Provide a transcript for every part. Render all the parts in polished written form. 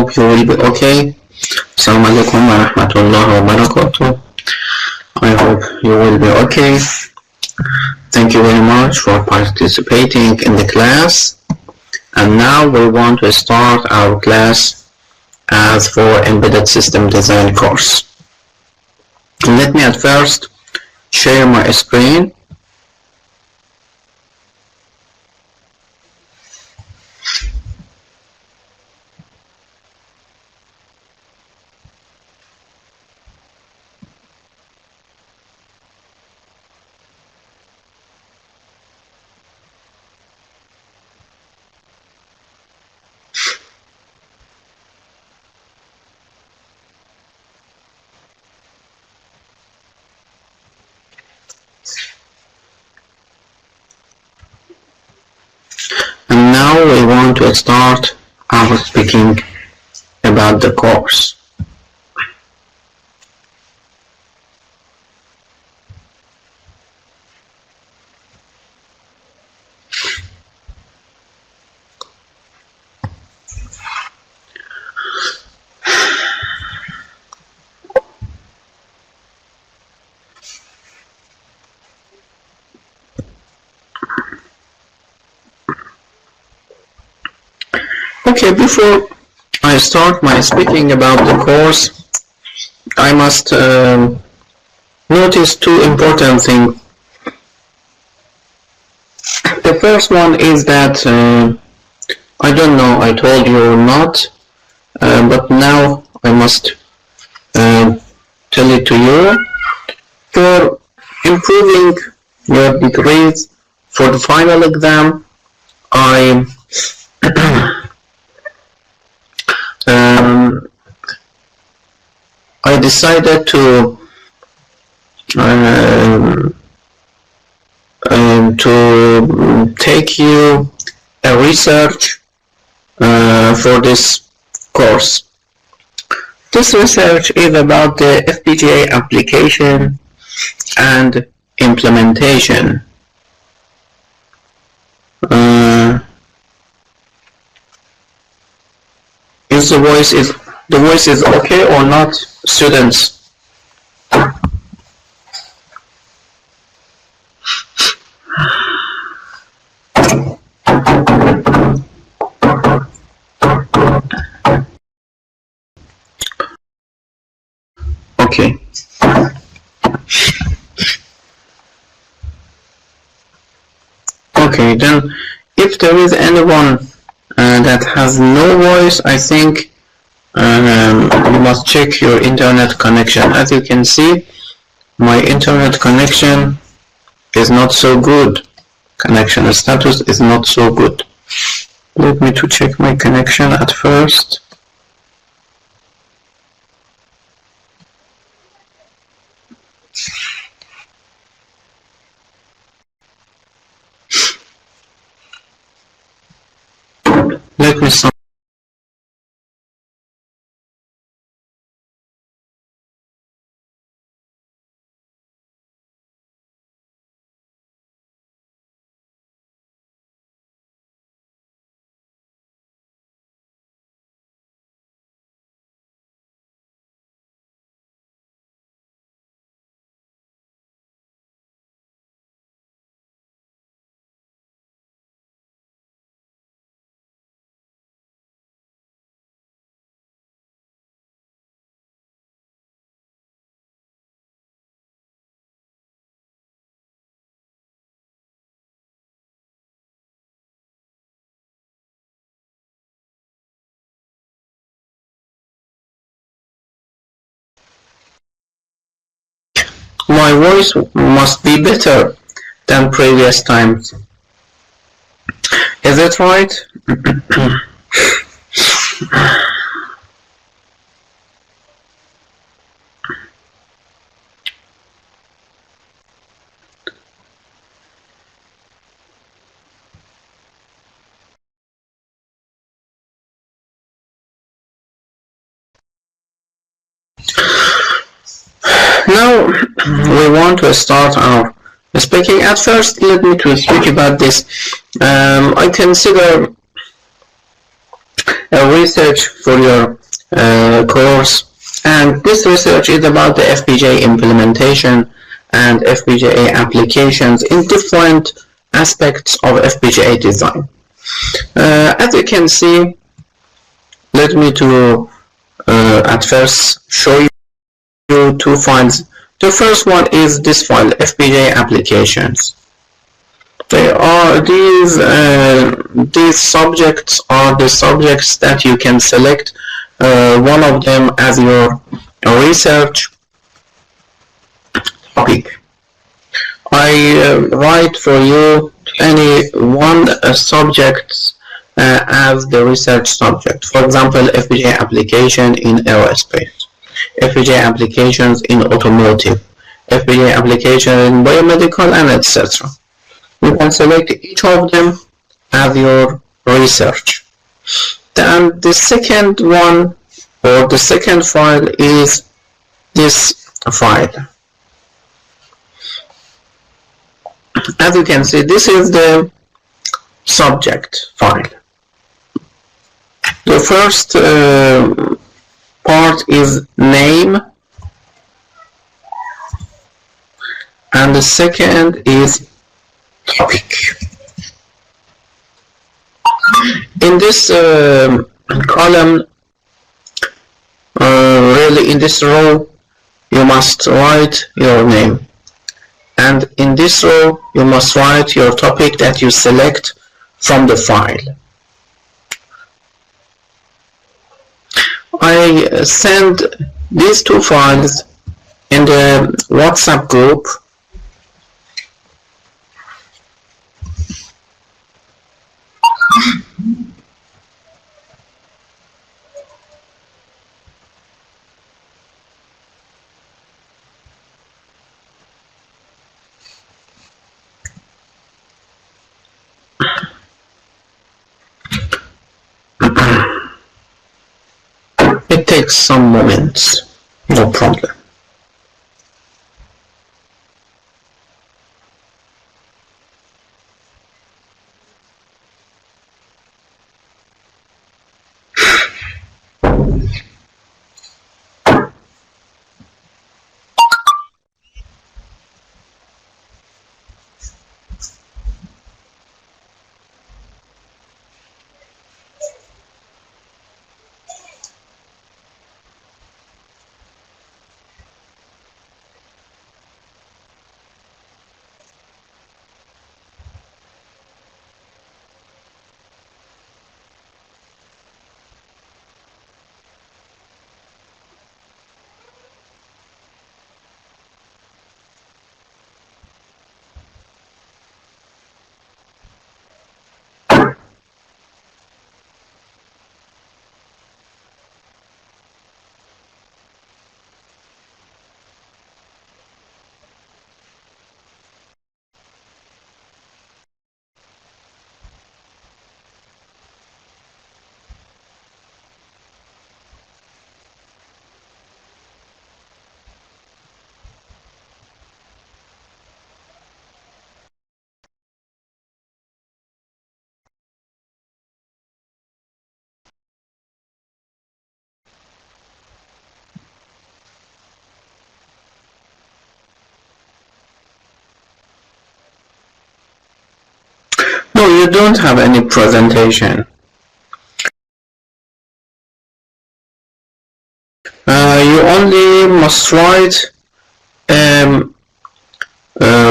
hope you will be okay. Assalamu alaikum wa rahmatullahi wa barakatuh. I hope you will be okay. Thank you very much for participating in the class. And now we want to start our class as for Embedded System Design course. Let me at first share my screen. And now we want to start our speaking about the course. Okay, before I start my speaking about the course, I must notice two important things. The first one is that, I don't know, I told you or not, but now I must tell it to you. For improving your degrees for the final exam, I decided to take you a research for this course. This research is about the FPGA application and implementation. Is the voice is okay or not, students? Okay. Okay, then if there is anyone that has no voice, I think you must check your internet connection. As you can see, my internet connection is not so good. Connection status is not so good. Let me to check my connection at first. Let me start. My voice must be better than previous times. Is it right? Now we want to start our speaking. At first, let me to speak about this. I consider research for your course, and this research is about the FPGA implementation and FPGA applications in different aspects of FPGA design. As you can see, let me to at first show you two files. The first one is this file, FPGA applications. They are these subjects are the subjects that you can select one of them as your research topic. I write for you any one subject as the research subject. For example, FPGA application in aerospace, FPGA applications in automotive, FPGA application in biomedical, and etc. You can select each of them as your research. Then the second one, or the second file, is this file. As you can see, this is the subject file. The first part is name, and the second is topic. In this column, really in this row, you must write your name, and in this row you must write your topic that you select from the file. I send these two files in the WhatsApp group. It takes some moments, no problem. No, you don't have any presentation. You only must write a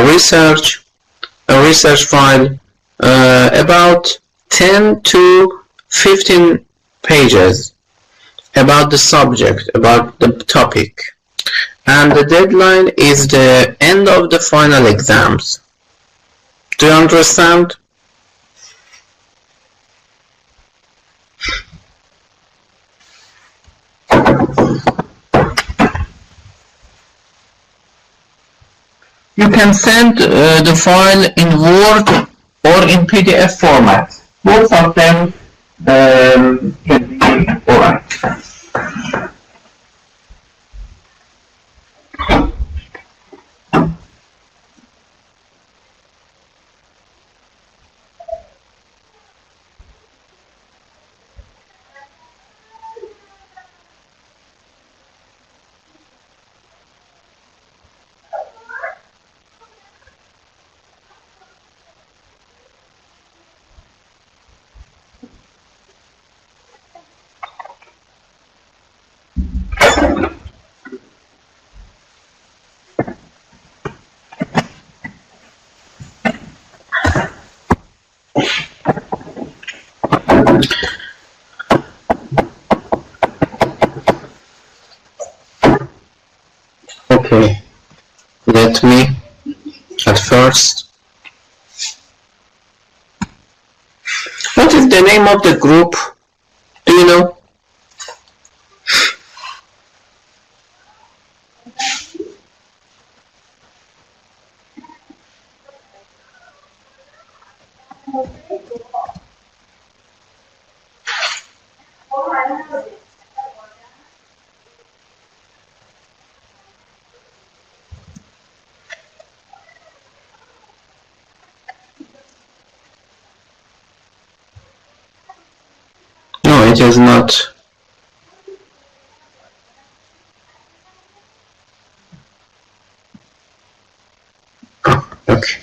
research file about 10 to 15 pages about the subject, about the topic. And the deadline is the end of the final exams. Do you understand? You can send the file in Word or in PDF format. Both of them can be alright. get me at first. What is the name of the group? Do you know? No, it is not. Oh, okay.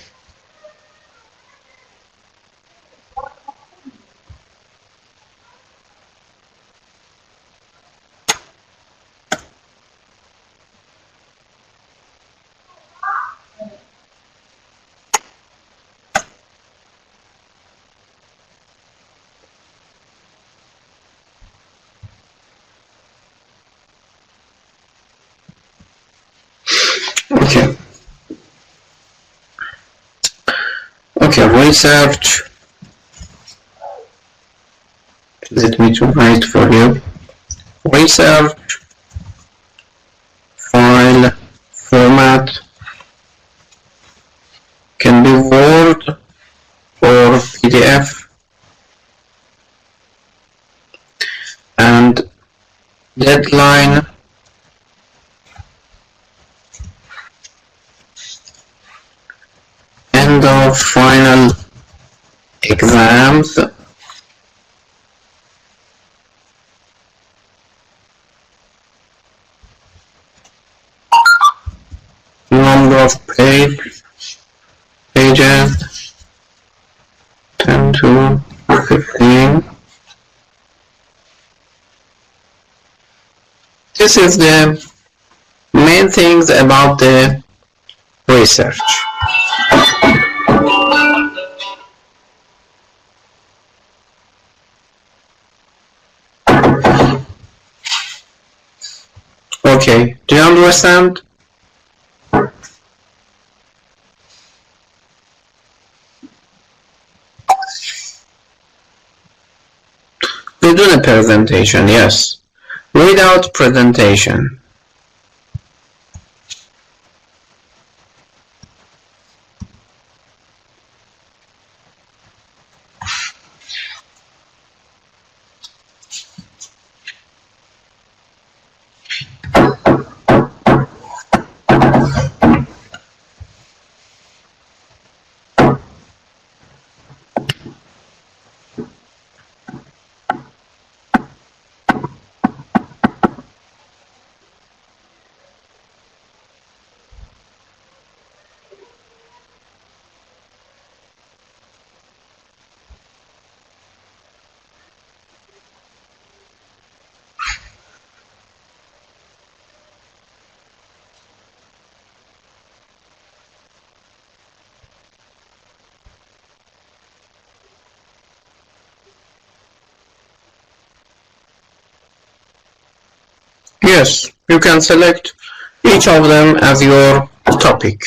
Okay. Okay, research. Let me to write for you. Research file format can be Word or PDF, and deadline end of final exams, number of pages 10 to 15. This is the main things about the research. Okay, do you understand? We do the presentation, yes. Without presentation. Yes, you can select each of them as your topic.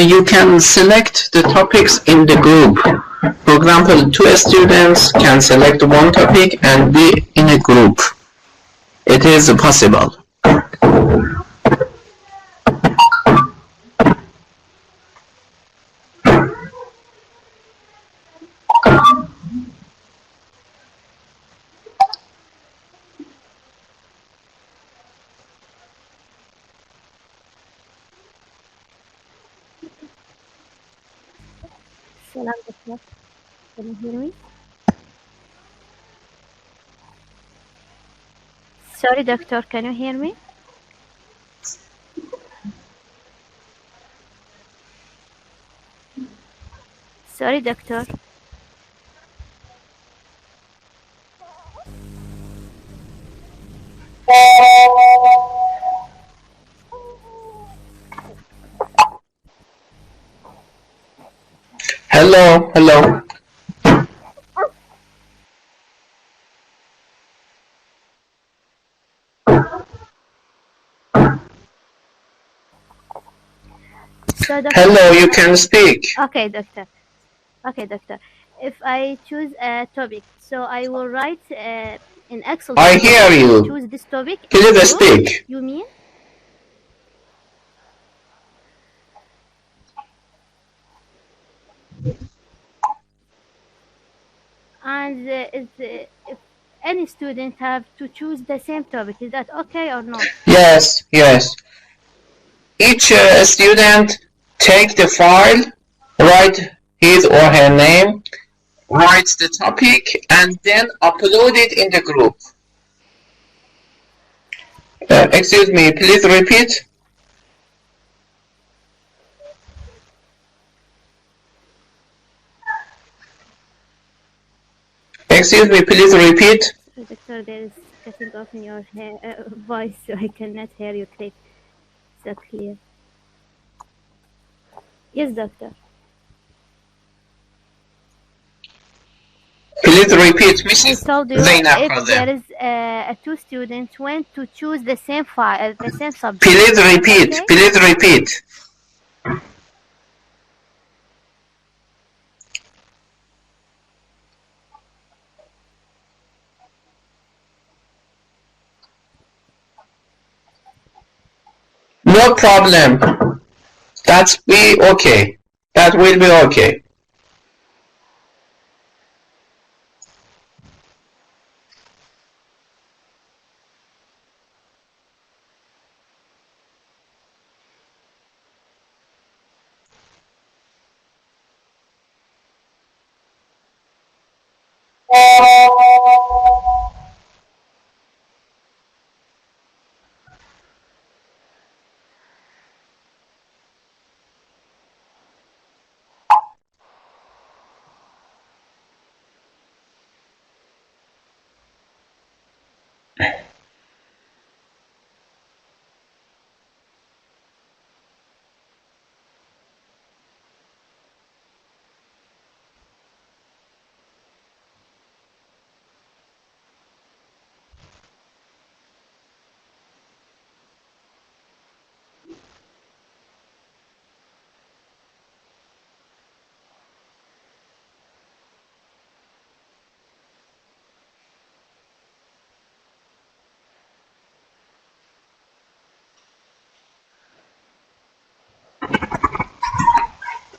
You can select the topics in the group. For example, two students can select one topic and be in a group. It is possible. Salam, doctor. Can you hear me? Sorry, doctor. Can you hear me? Sorry, doctor. Hello, hello. So, doctor. Hello, you can speak. Okay, doctor. Okay, doctor. If I choose a topic, so I will write in Excel. I hear you. Choose this topic. Please speak. You mean? And if any student have to choose the same topic, is that okay or not? Yes, yes. Each student take the file, write his or her name, write the topic, and then upload it in the group. Excuse me, please repeat. Excuse me, please repeat. So, doctor, there is cutting off in your voice, so I cannot hear you so clear. Yes, doctor. Please repeat, I Mrs. told you if there is two students want to choose the same file, the same subject. Please repeat. Okay? Please repeat. No problem. That's be okay. That will be okay.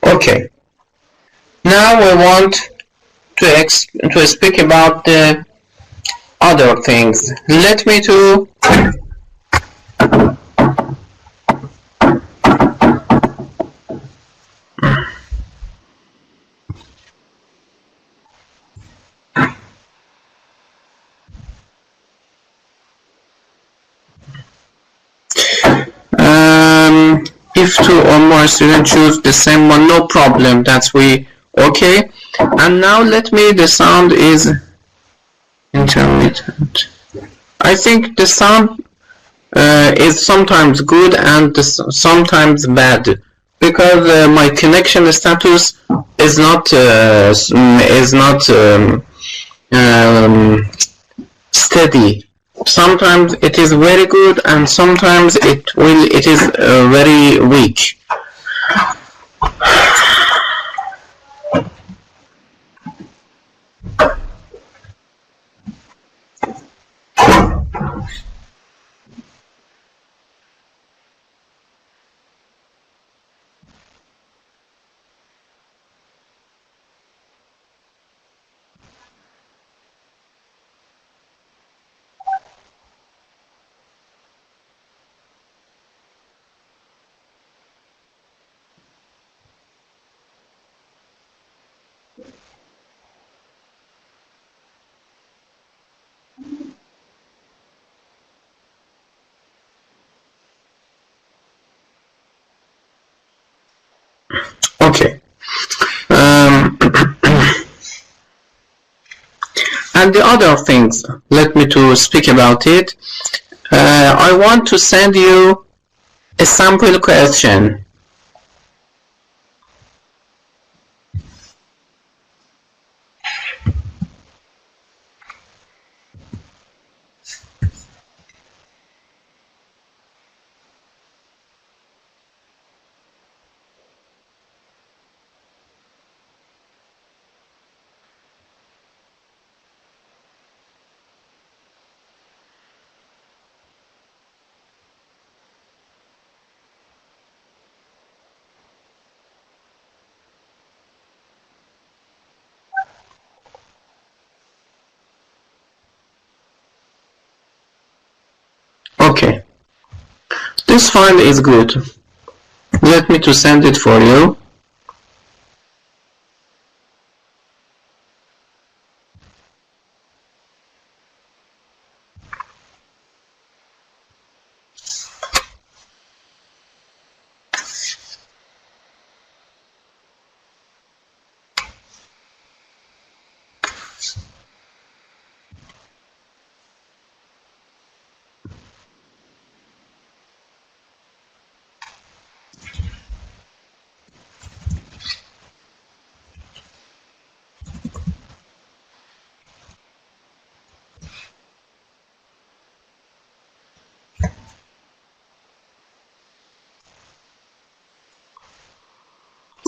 Okay. Now we want to speak about the other things. Let me to if two or more students choose the same one, no problem. That's we okay. And now let me. The sound is intermittent. I think the sound is sometimes good and sometimes bad because my connection status is not steady. Sometimes it is very good and sometimes it is very weak. other things. Let me to speak about it. I want to send you a sample question. Okay, this file is good. Let me to send it for you.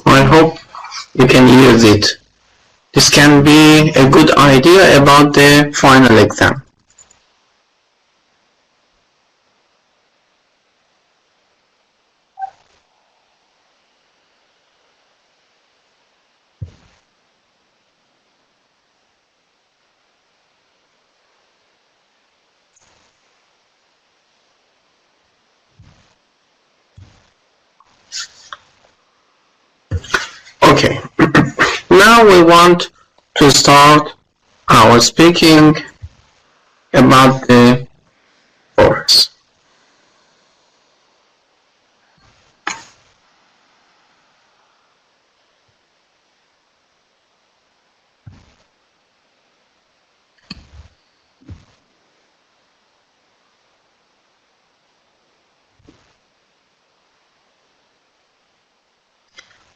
I hope you can use it. This can be a good idea about the final exam. Okay, now we want to start our speaking about the course.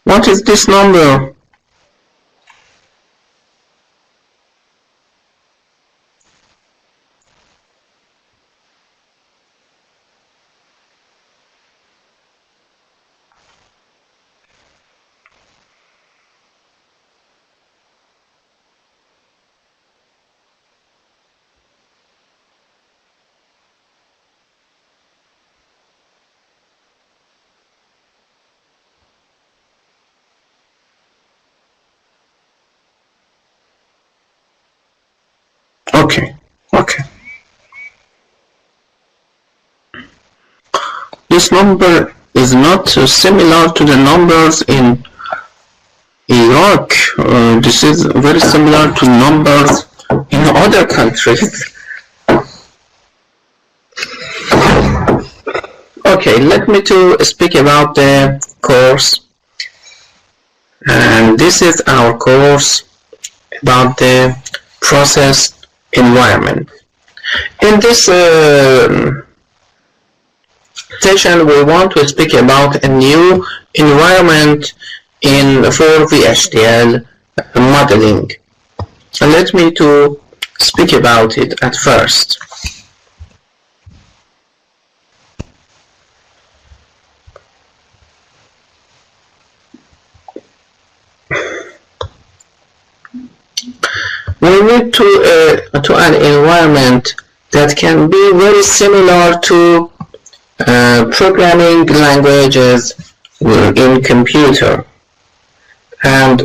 What is this number? Okay. This number is not similar to the numbers in Iraq. This is very similar to numbers in other countries. Okay, let me to speak about the course. And this is our course about the process environment. In this session, we want to speak about a new environment for VHDL modeling. Let me to speak about it at first. We need to an environment that can be very similar to programming languages in computer, and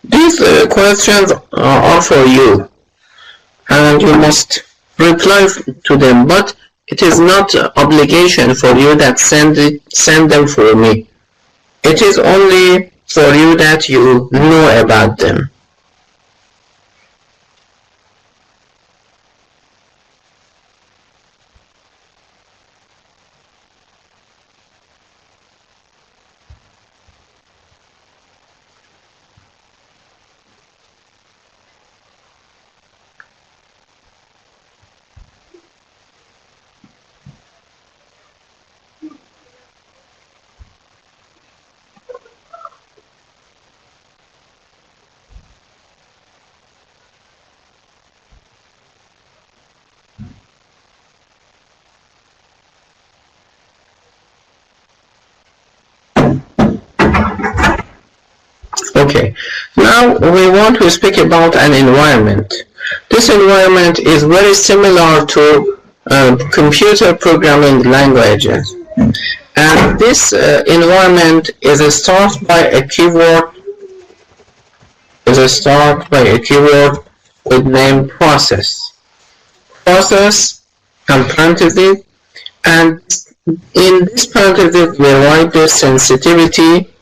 these questions are for you, and you must reply to them, but it is not an obligation for you that send them for me. It is only for you that you know about them. Okay, now we want to speak about an environment. This environment is very similar to computer programming languages, and this environment is a start by a keyword with name process. Process and parentheses, and in this parentheses we write the sensitivity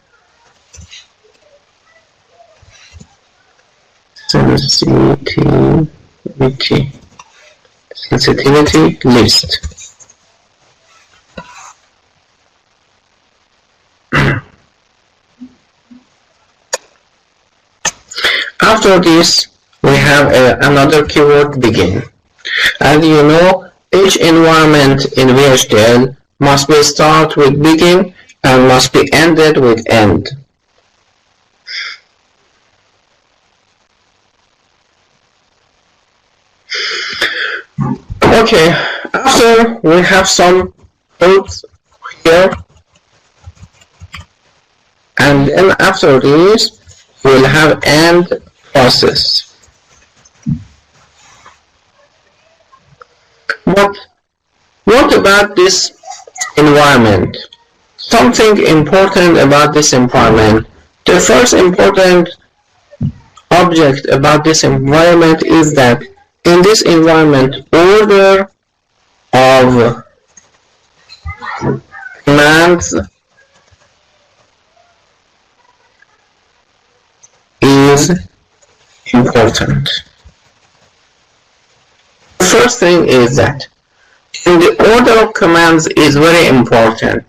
list. After this, we have another keyword begin. As you know, each environment in VHDL must be start with begin and must be ended with end. Okay, after we have some codes here, and then after this we'll have end process. But what about this environment? Something important about this environment. The first important object about this environment is that in this environment, order of commands is important. The first thing is that in the order of commands is very important.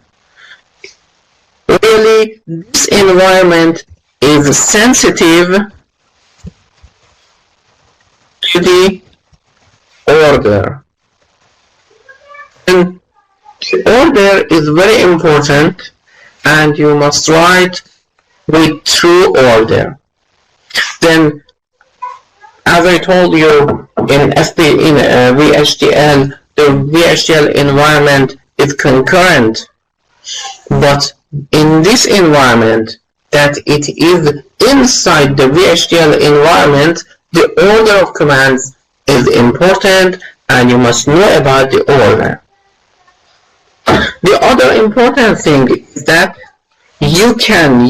Really, this environment is sensitive to the order. And the order is very important, and you must write with true order. Then, as I told you, in VHDL, the VHDL environment is concurrent, but in this environment, that it is inside the VHDL environment, the order of commands is important, and you must know about the order. The other important thing is that you can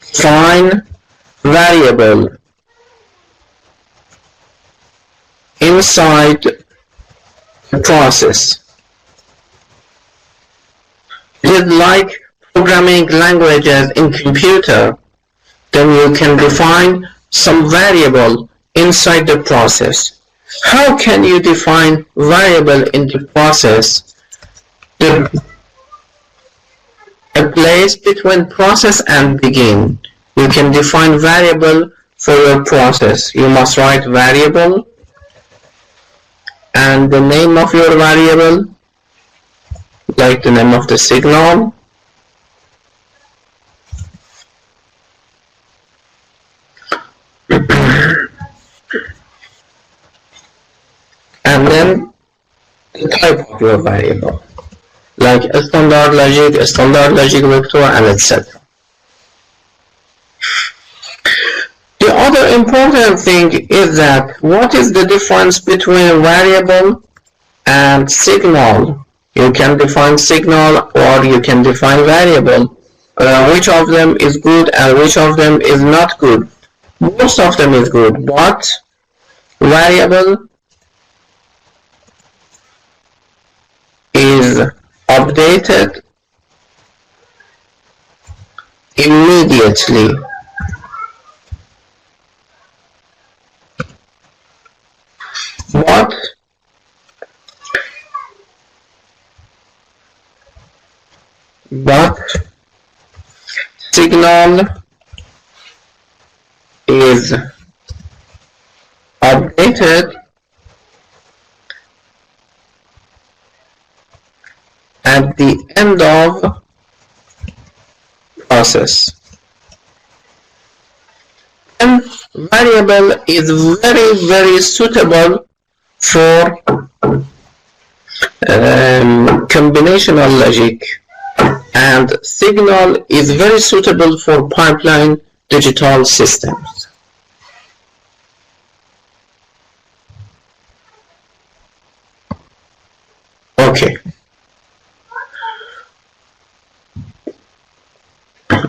find variable inside the process. It is like programming languages in computer. Then you can define some variable inside the process. How can you define variable in the process? A place between process and begin. You can define variable for your process. You must write variable and the name of your variable, like the name of the signal, and then the type of your variable, like a standard logic vector, and etc. The other important thing is that what is the difference between variable and signal? You can define signal or you can define variable. Which of them is good and which of them is not good? Most of them is good, but variable is updated immediately. But signal is updated at the end of process. And variable is very suitable for combinational logic. and signal is very suitable for pipeline digital systems. Okay.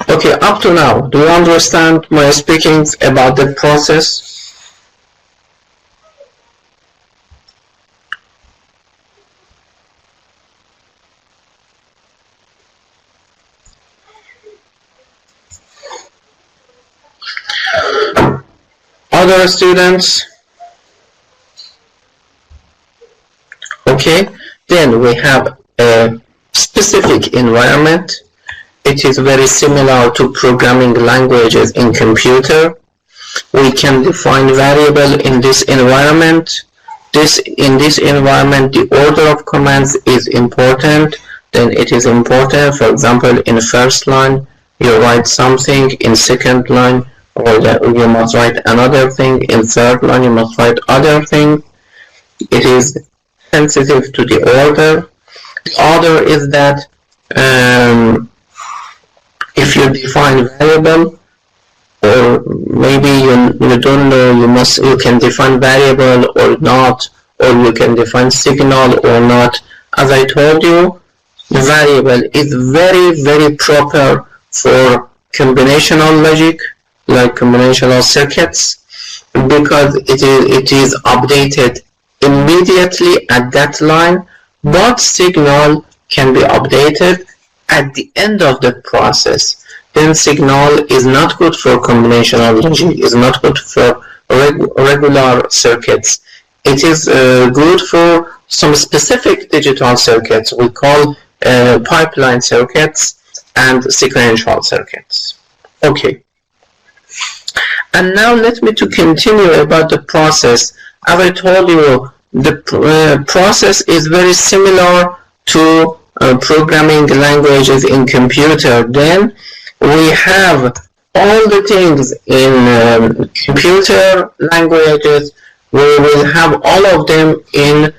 Okay, up to now, do you understand my speakings about the process? Other students? Okay, then we have a specific environment. It is very similar to programming languages in computer. We can define variable in this environment. In this environment, the order of commands is important. Then it is important, for example, in first line, you write something. In second line, you must write another thing. In third line, you must write other thing. It is sensitive to the order. The order is that if you define variable, or maybe you don't know, you can define variable or not, or you can define signal or not. As I told you, the variable is very, very proper for combinational logic, like combinational circuits, because it is updated immediately at that line, but signal can be updated at the end of the process. Then signal is not good for combinational logic, is not good for regular circuits. It is good for some specific digital circuits we call pipeline circuits and sequential circuits. Okay. And now let me to continue about the process. As I told you, the process is very similar to programming languages in computer. Then we have all the things in computer languages, we will have all of them in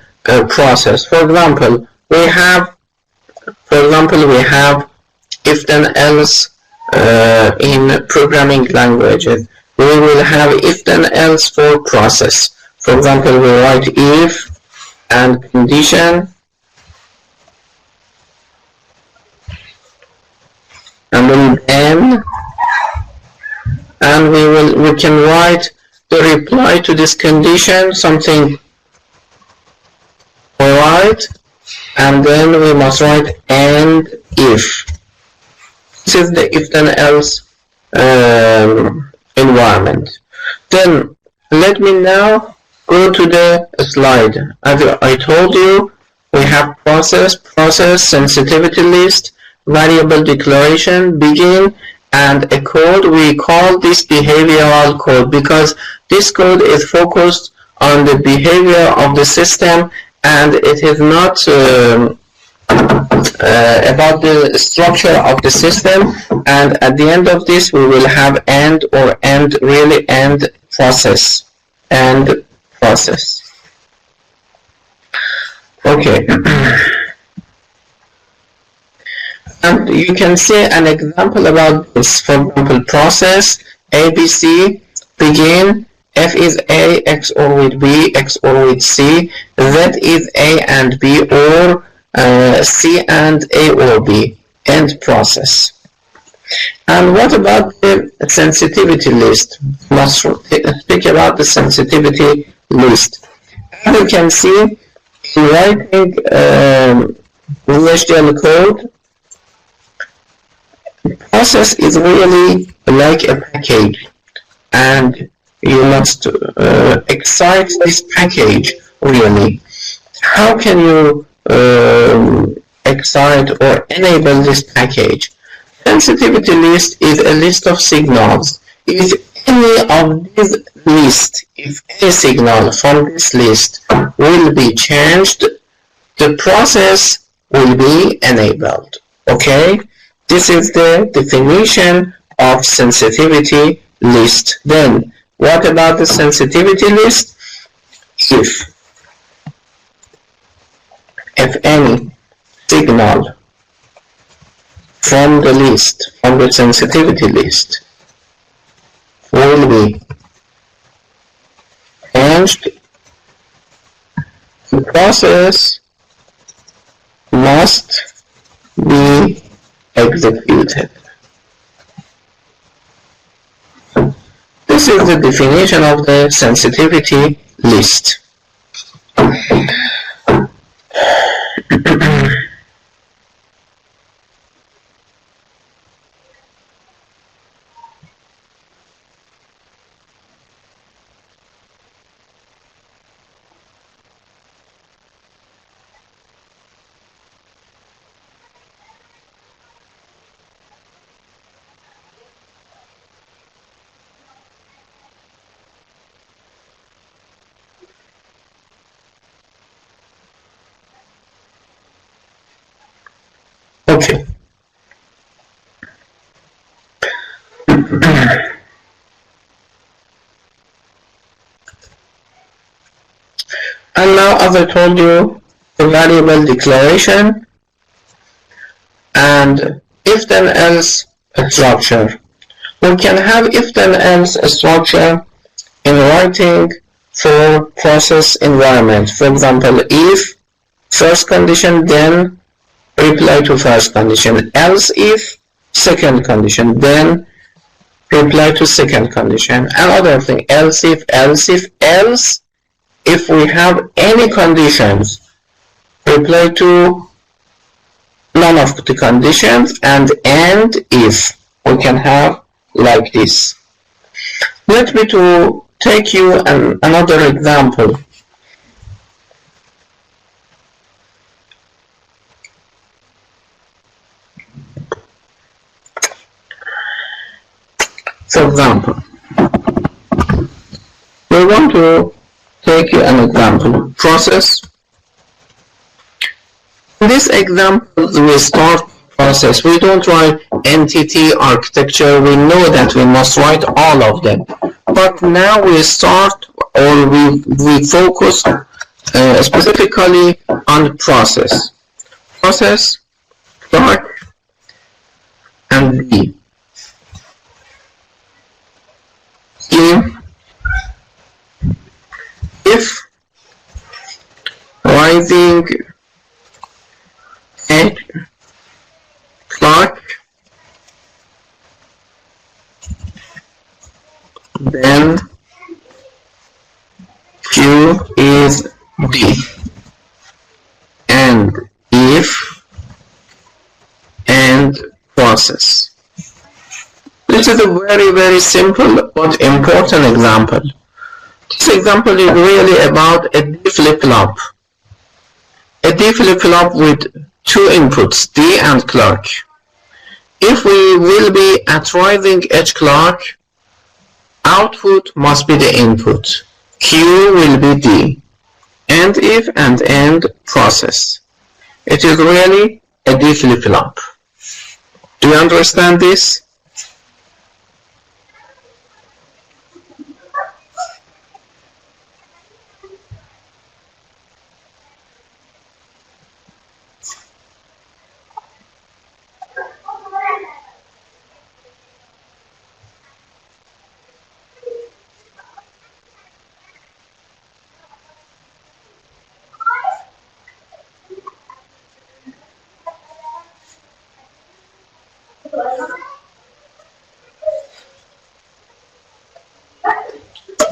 process. For example, we have if then else in programming languages. We will have if then else for process. For example, we write if and condition, and then and we can write the reply to this condition, something alright, and then we must write and if. This is the if then else environment. Then let me now go to the slide. As I told you, we have process, sensitivity list, variable declaration, begin, and a code. We call this behavioral code because this code is focused on the behavior of the system, and it is not about the structure of the system. And at the end of this, we will have end or end, really end process, end process. Okay. And you can see an example about this. For example, process ABC, begin, F is A, XOR with B, XOR with C, Z is A and B, or C and A or B, end process. And what about the sensitivity list? We must speak about the sensitivity list. As you can see, writing HTML code, process is really like a package, and you must excite this package really. How can you excite or enable this package? Sensitivity list is a list of signals. If any of this list, if any signal from this list will be changed, the process will be enabled. Okay? This is the definition of sensitivity list. Then, what about the sensitivity list? If any signal from the list, from the sensitivity list, will be changed. The process must be executed. This is the definition of the sensitivity list. Okay. And now, as I told you, the variable declaration and if then else structure. We can have if then else structure in writing for process environment. For example, if first condition, then reply to first condition, else if second condition, then reply to second condition. Another thing, else if, else if we have any conditions, reply to none of the conditions, and if we can have like this. Let me to take you another example. For example, we want to take you an example. Process. In this example, we start process. We don't write entity, architecture. We know that we must write all of them. But now we start, or we focus specifically on process. Process, Clark, and B. If rising edge clock, then Q is D, and if and process. This is a very simple but important example. This example is really about a D flip-flop. A D flip-flop with two inputs, D and clock. If we will be at rising edge clock, output must be the input. Q will be D. And if and end process. It is really a D flip-flop. Do you understand this?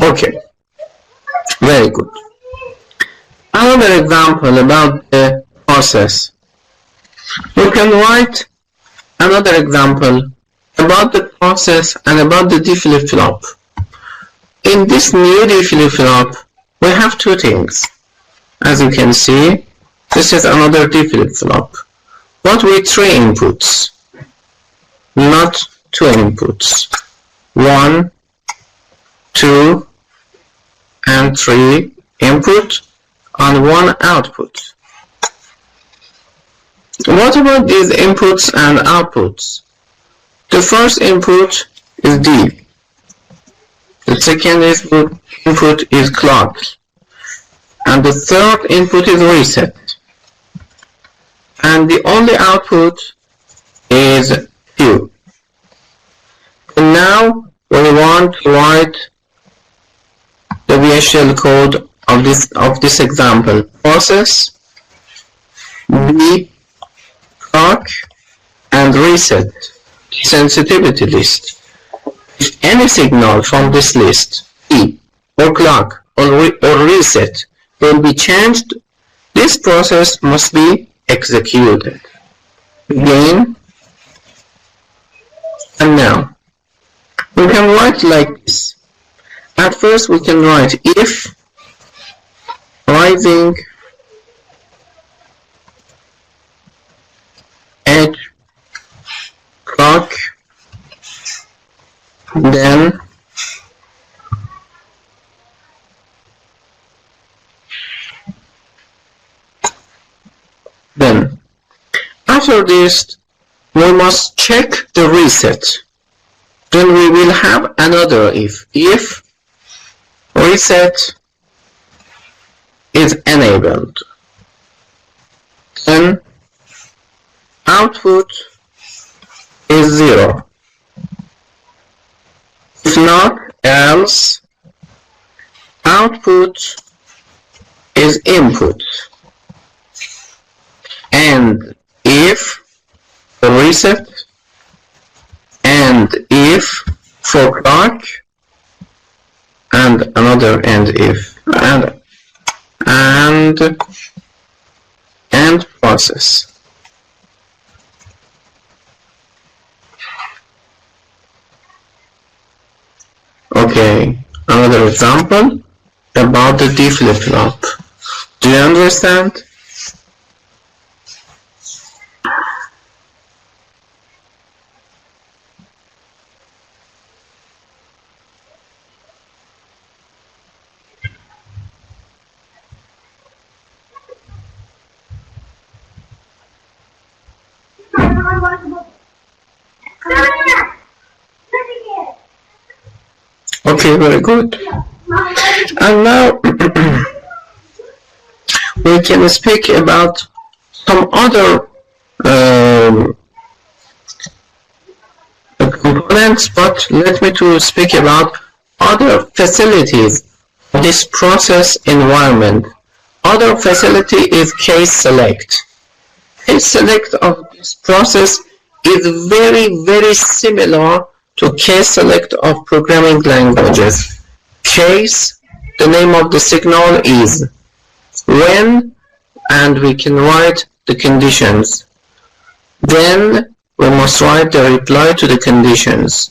Okay, very good. Another example about the process. We can write another example about the process and about the D flip-flop. In this new D flip-flop, we have two things. As you can see, this is another D flip-flop, but with three inputs, not two inputs. 1, 2, and 3 input and 1 output. What about these inputs and outputs? The first input is D. The second input is clock. And the third input is reset. And the only output is write the VHDL code of this example. Process, B, clock, and reset sensitivity list. If any signal from this list, E, or clock, or reset, will be changed, this process must be executed. Again, and now, we can write like this. At first, we can write if rising edge clock, then after this we must check the reset. Then we will have another if reset is enabled, then output is 0. If not, else output is input. And if for reset, and if for clock, and another and if, and process. Okay, another example about the D flip-flop. Do you understand? Okay, very good. And now we can speak about some other components, but let me to speak about other facilities of this process environment. Other facility is case select. Case select of this process is very similar to case select of programming languages. Case, the name of the signal is when, and we can write the conditions. Then we must write the reply to the conditions.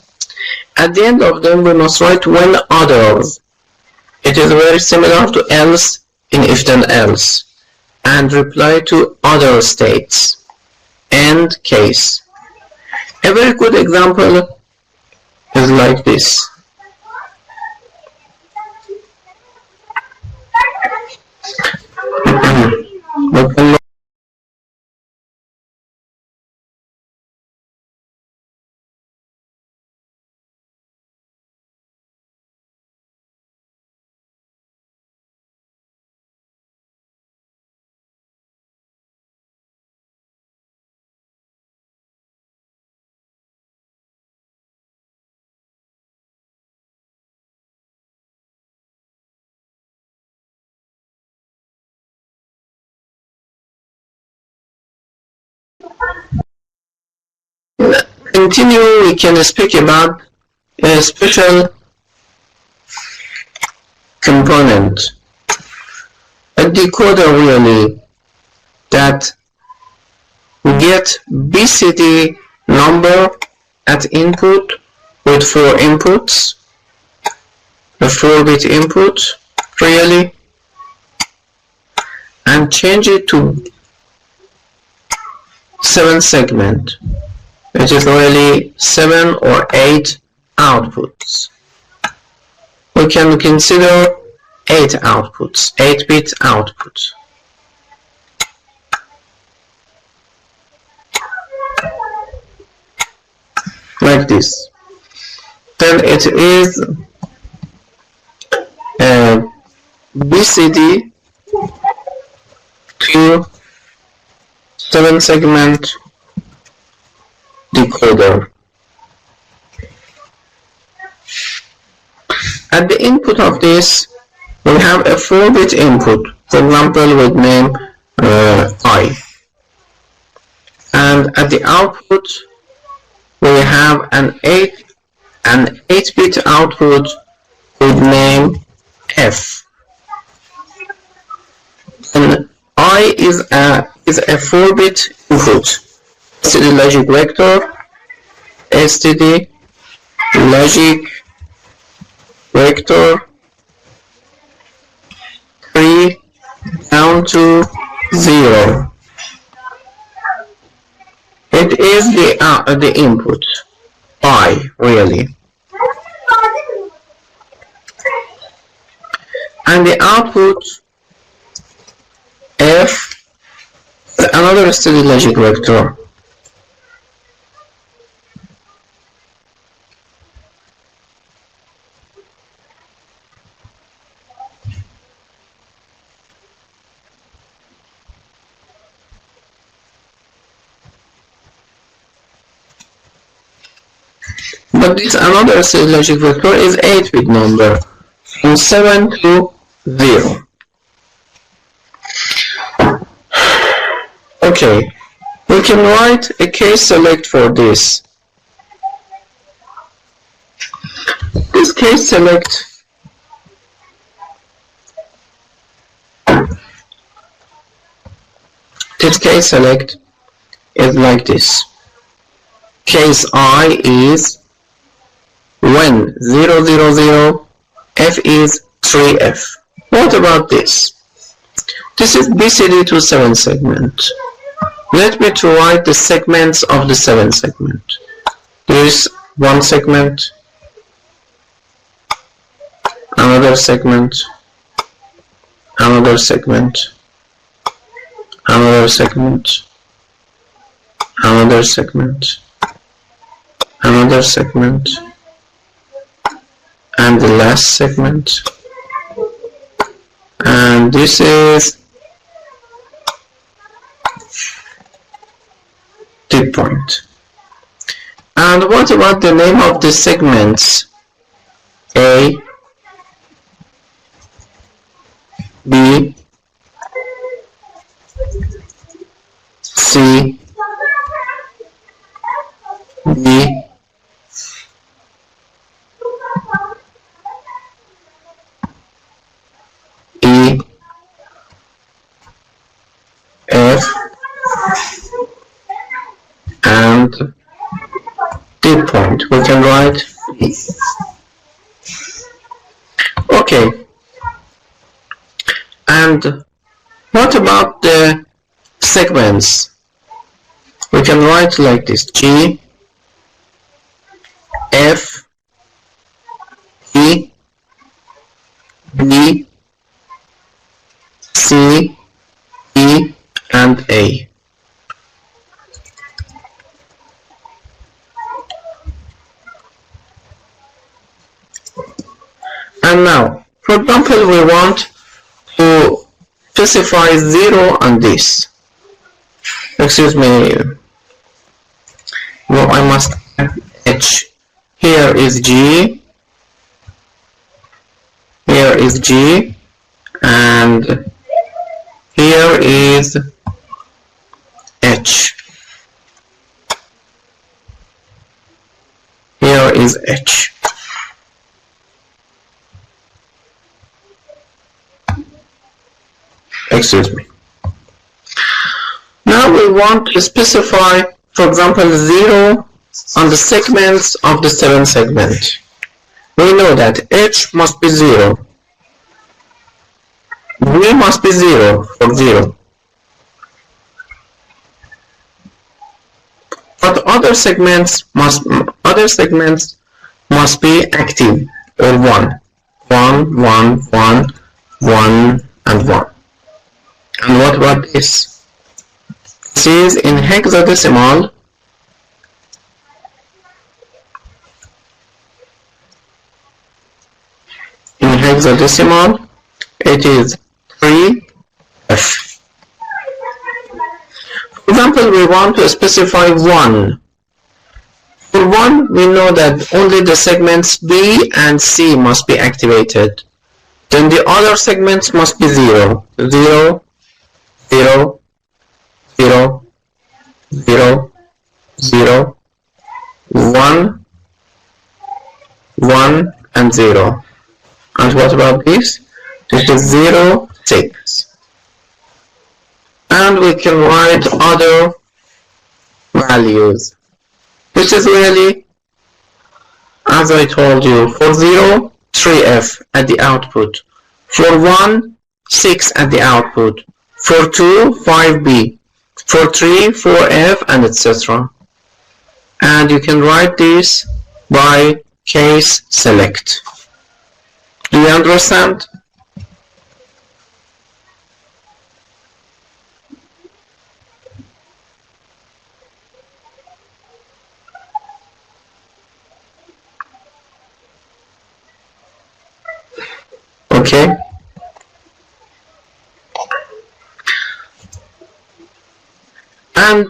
At the end of them we must write when others. It is very similar to else in if then else, and reply to other states. End case. A very good example is like this. Continue, we can speak about a special component, a decoder really, that get BCD number at input with 4 inputs, a 4-bit input really, and change it to 7 segment. It is really 7 or 8 outputs. We can consider 8 outputs, 8-bit outputs. Like this. Then it is BCD to 7 segment decoder. at the input of this, we have a 4-bit input, for example, with name I. And at the output, we have an 8-bit output with name F. And I is a 4-bit input. STD logic vector, STD logic vector 3 down to 0. It is the input I really, and the output F is another STD logic vector. But this another STD logic vector is 8-bit number from 7 to 0. Okay, we can write a case select for this. This case select is like this. Case I is when 0, 0, 0, F is 3F. What about this? This is BCD to 7 segment. Let me to write the segments of the 7 segment. There is one segment, another segment, another segment, another segment, another segment, another segment, and the last segment. And this is the point. And what about the name of the segments? A, B, C, D, E, F, and the point. We can write E. Okay. And what about the segments? We can write like this: G, F, E, B, C, E, and A. And now, for example, we want to specify 0 on this. Excuse me. No, I must add H. Here is G. Here is G. And here is H. Here is H. Excuse me. Now we want to specify, for example, 0 on the segments of the 7 segment. We know that H must be 0. V must be 0 for 0. But other segments must be active, or 1. 1, 1, 1, 1, and 1. And what about this? This is in hexadecimal. In hexadecimal, it is 3F. For example, we want to specify 1. We For 1, we know that only the segments B and C must be activated. Then the other segments must be 0. 0, 0, 0, 0, 0, 1, 1, and 0. And what about this? This is 0, 6. And we can write other values. This is really, as I told you, for 0, 3F at the output. For 1, 6 at the output. For 2, 5B. For 3, 4F, and etc. And you can write this by case select. Do you understand? Okay. And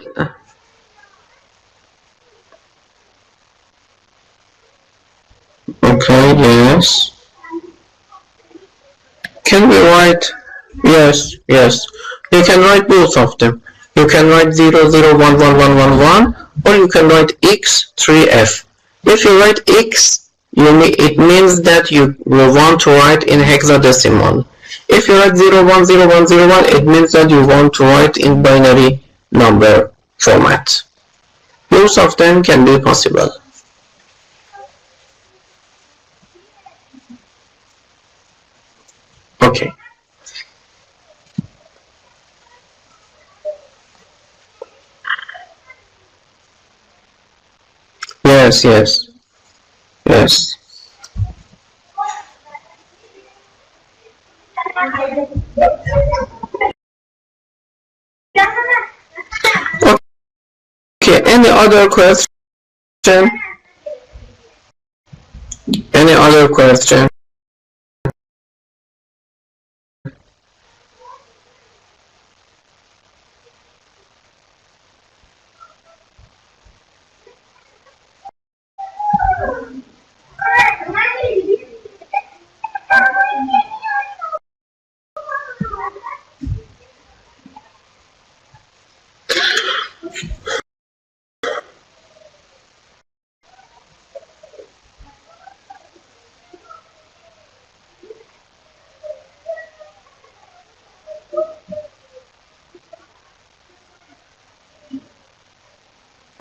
okay, yes. Can we write? Yes, yes. You can write both of them. You can write 0, 0, 1, 1, 1, 1, 1, or you can write x, 3f. If you write x, it means that you will want to write in hexadecimal. If you write 0, 1, 0, 1, 0, 1, it means that you want to write in binary number format. Both of them can be possible. Okay. Yes, yes, yes. Okay, any other question? Any other question?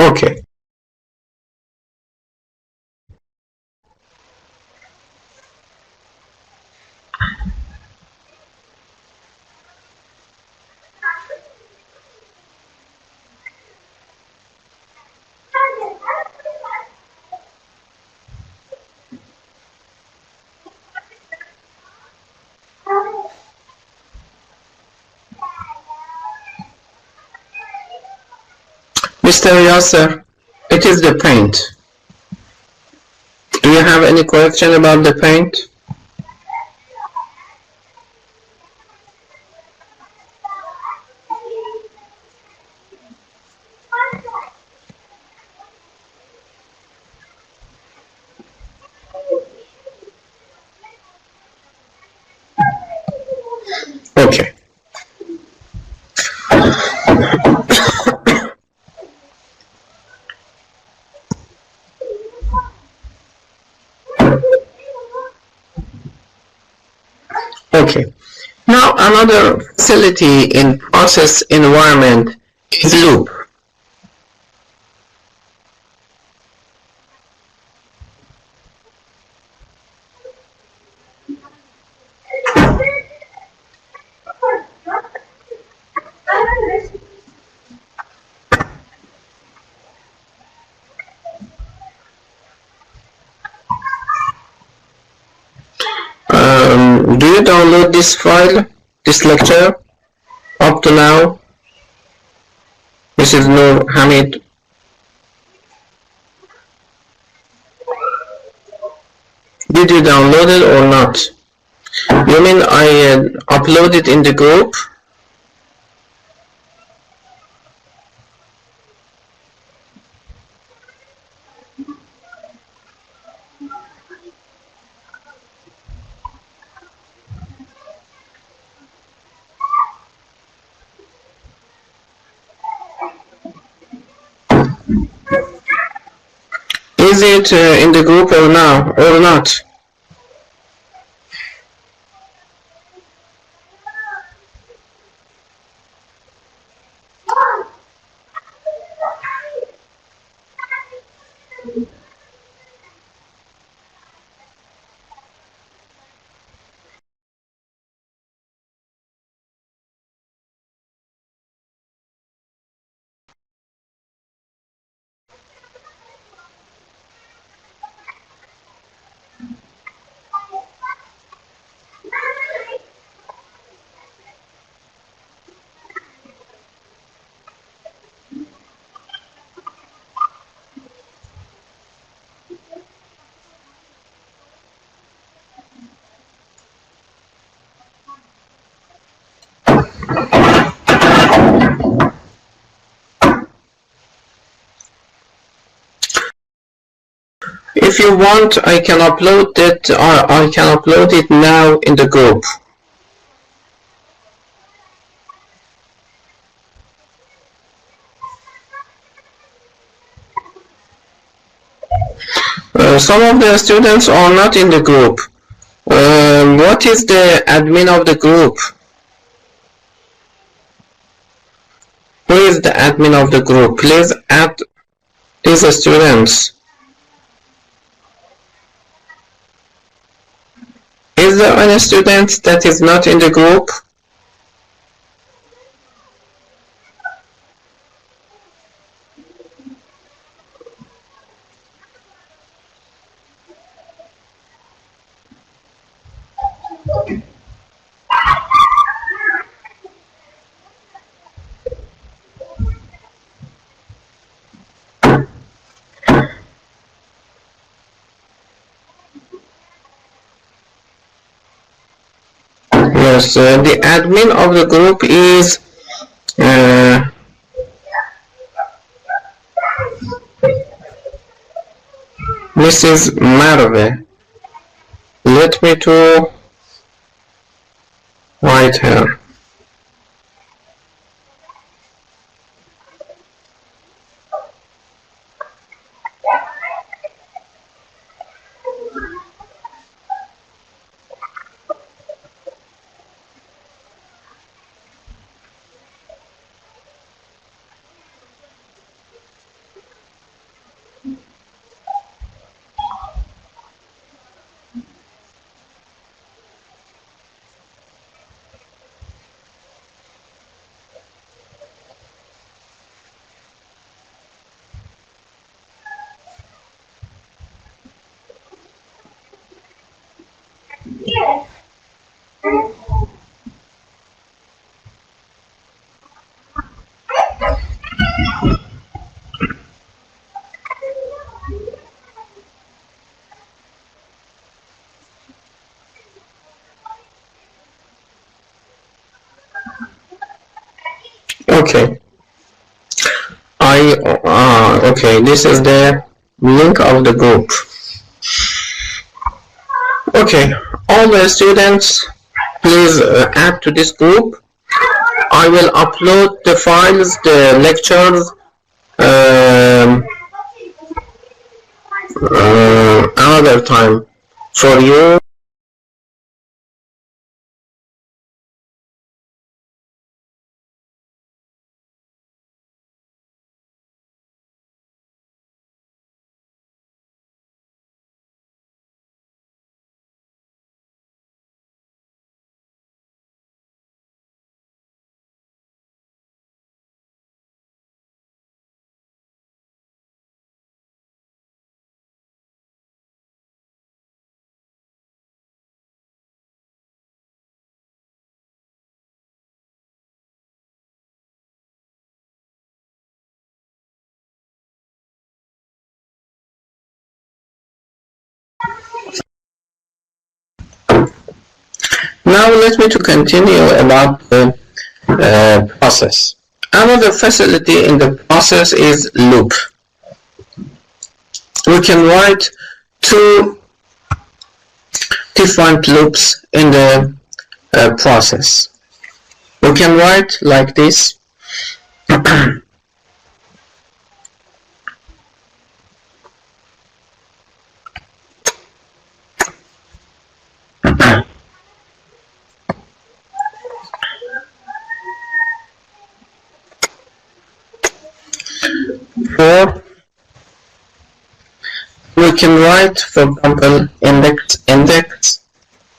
Okay. Mr. Yasser, it is the paint. Do you have any question about the paint? Okay. Okay. Now another facility in process environment is loop. Do you download this file, this lecture, up to now? Mrs. Noor Hamid. Did you download it or not? You mean I upload it in the group? Is it in the group or now or not? If you want, I can upload it. I can upload it now in the group. Some of the students are not in the group. What is the admin of the group? Who is the admin of the group? Please add these students. Is there any student that is not in the group? Yes, the admin of the group is Mrs. Marve. Let me to write her. Okay. Okay, this is the link of the group. Okay, all the students, please add to this group. I will upload the files, the lectures, another time for you. Now let me to continue about the process. Another facility in the process is loop. We can write two different loops in the process. We can write like this. 4. We can write, for example, index,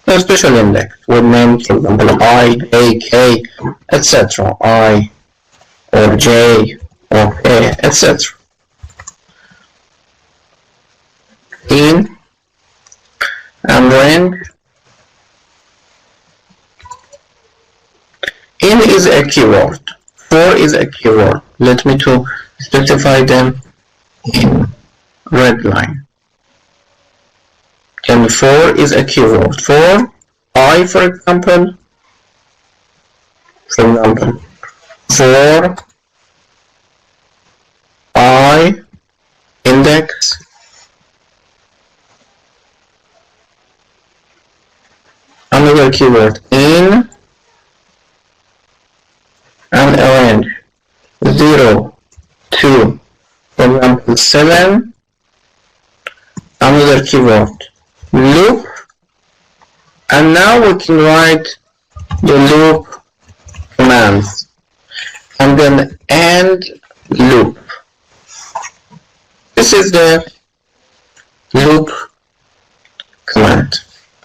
a special index with names, for example, I, J, K, etc. I or J or K, etc. In and range. In is a keyword. For is a keyword. Let me to specify them in red line. And for is a keyword. For I, for example, for I index another keyword in and a range 0 2, for example 7, another keyword loop, and now we can write the loop commands and then end loop. This is the loop command.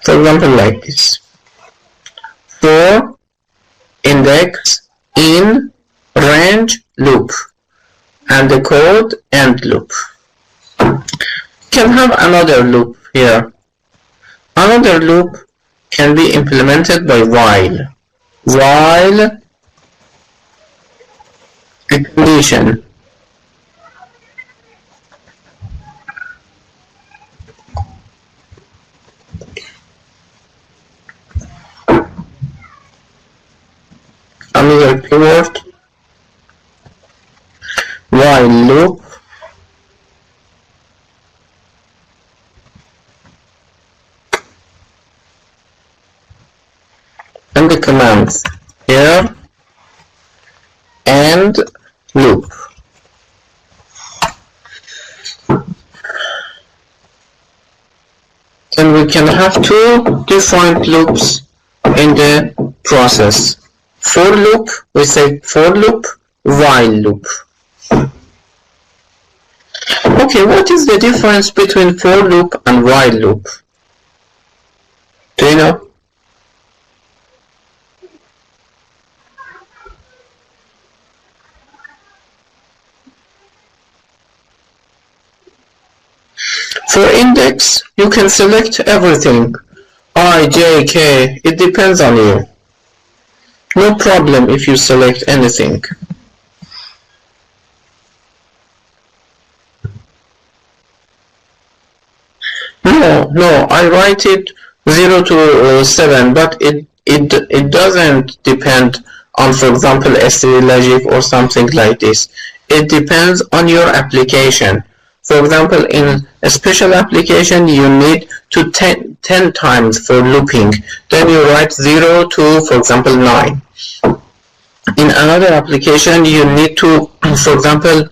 For example, like this: for index in range loop and the code end loop. We can have another loop here. Another loop can be implemented by while. While a condition another keyword while loop and the commands here and loop. Then we can have two different loops in the process. For loop, we say for loop, while loop. Okay, what is the difference between for loop and while loop? Do you know? For index, you can select everything. I, J, K, it depends on you. No problem if you select anything. No, I write it 0 to 7, but it doesn't depend on, for example, STD logic or something like this. It depends on your application. For example, in a special application, you need to 10 times for looping. Then you write 0 to, for example, 9. In another application, you need to, for example,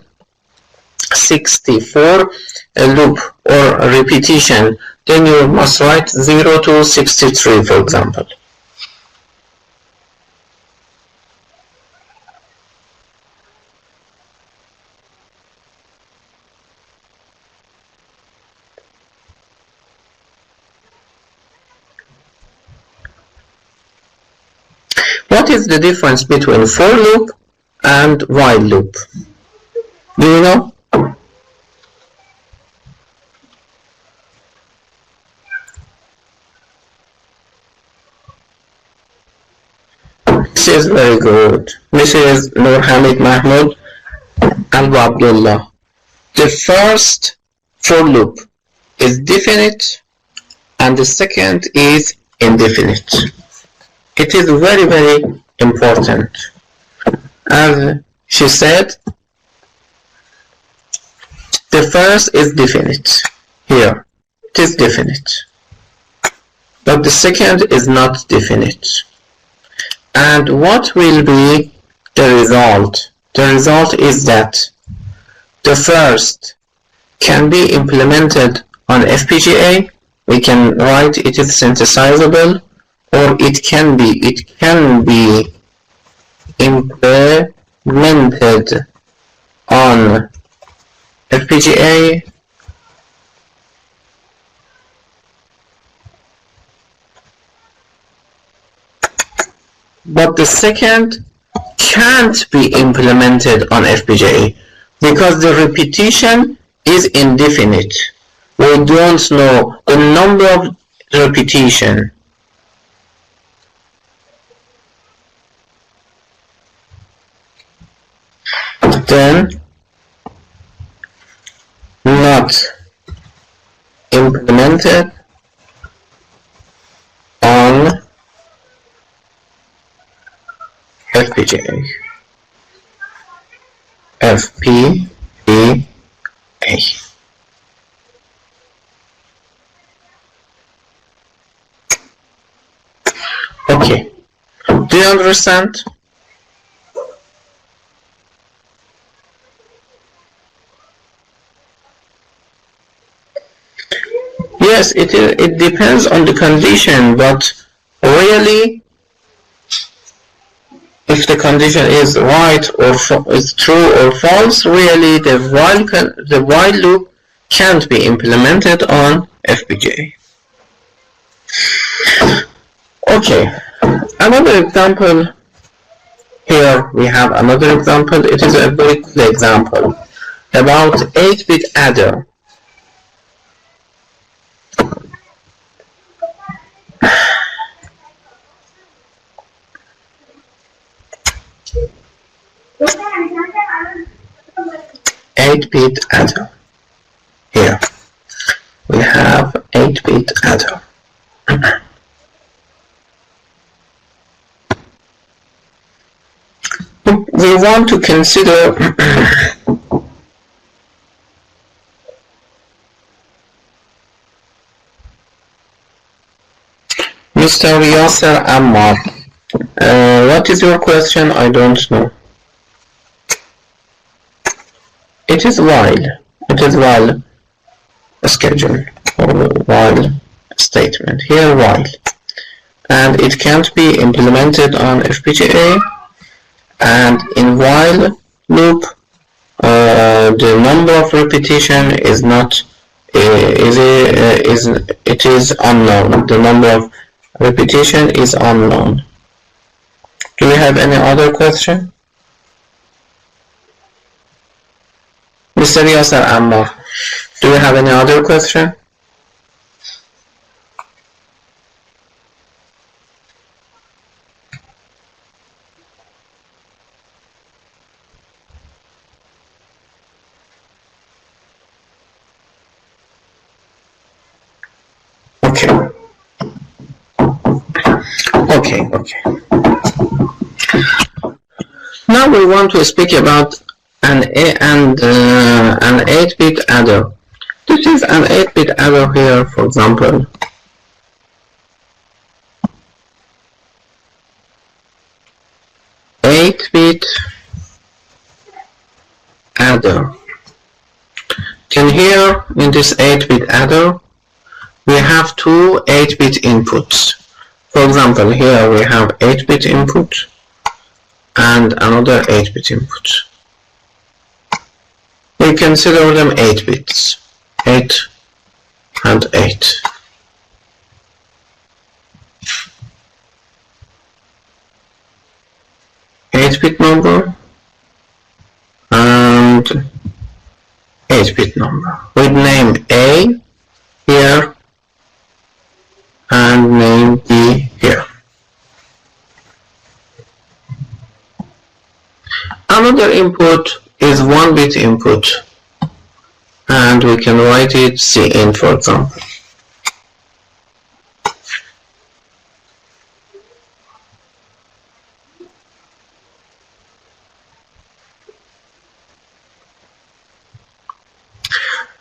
60 for a loop or a repetition. Then you must write 0 to 63, for example. What is the difference between for loop and while loop? Do you know? This is very good. Mrs. Nur Hamid Mahmoud and Abdullah. The first for loop is definite and the second is indefinite. It is very, very important. As she said, the first is definite. Here, it is definite. But the second is not definite. And what will be the result? The result is that the first can be implemented on FPGA. We can write it is synthesizable, or it can be implemented on FPGA. But the second can't be implemented on FPGA because the repetition is indefinite. We don't know the number of repetition. Then not implemented on FPGA. FPGA. Okay. Do you understand? Yes, it depends on the condition, but really, if the condition is right or is true or false, really the while loop can't be implemented on FPGA. Okay, another example. Here we have another example. It is a very good example about 8-bit adder. Eight-bit adder. Here we have 8-bit adder. We want to consider Mr. Yasser Ammar. What is your question? I don't know. It is while schedule or while statement. Here while, and it can't be implemented on FPGA. And in while loop, the number of repetition is not it is unknown. The number of repetition is unknown. Do we have any other question? Mr. Yasser Ammar, do we have any other question? Okay. Now we want to speak about an 8-bit adder. This is an 8-bit adder here, for example. Eight-bit adder. And here in this 8-bit adder, we have two 8-bit inputs. For example, here we have 8-bit input and another 8-bit input. We consider them 8 bits. 8 and 8. Eight-bit number and 8-bit number with name A here and name D here. Another input is 1-bit input, and we can write it Cin, for example.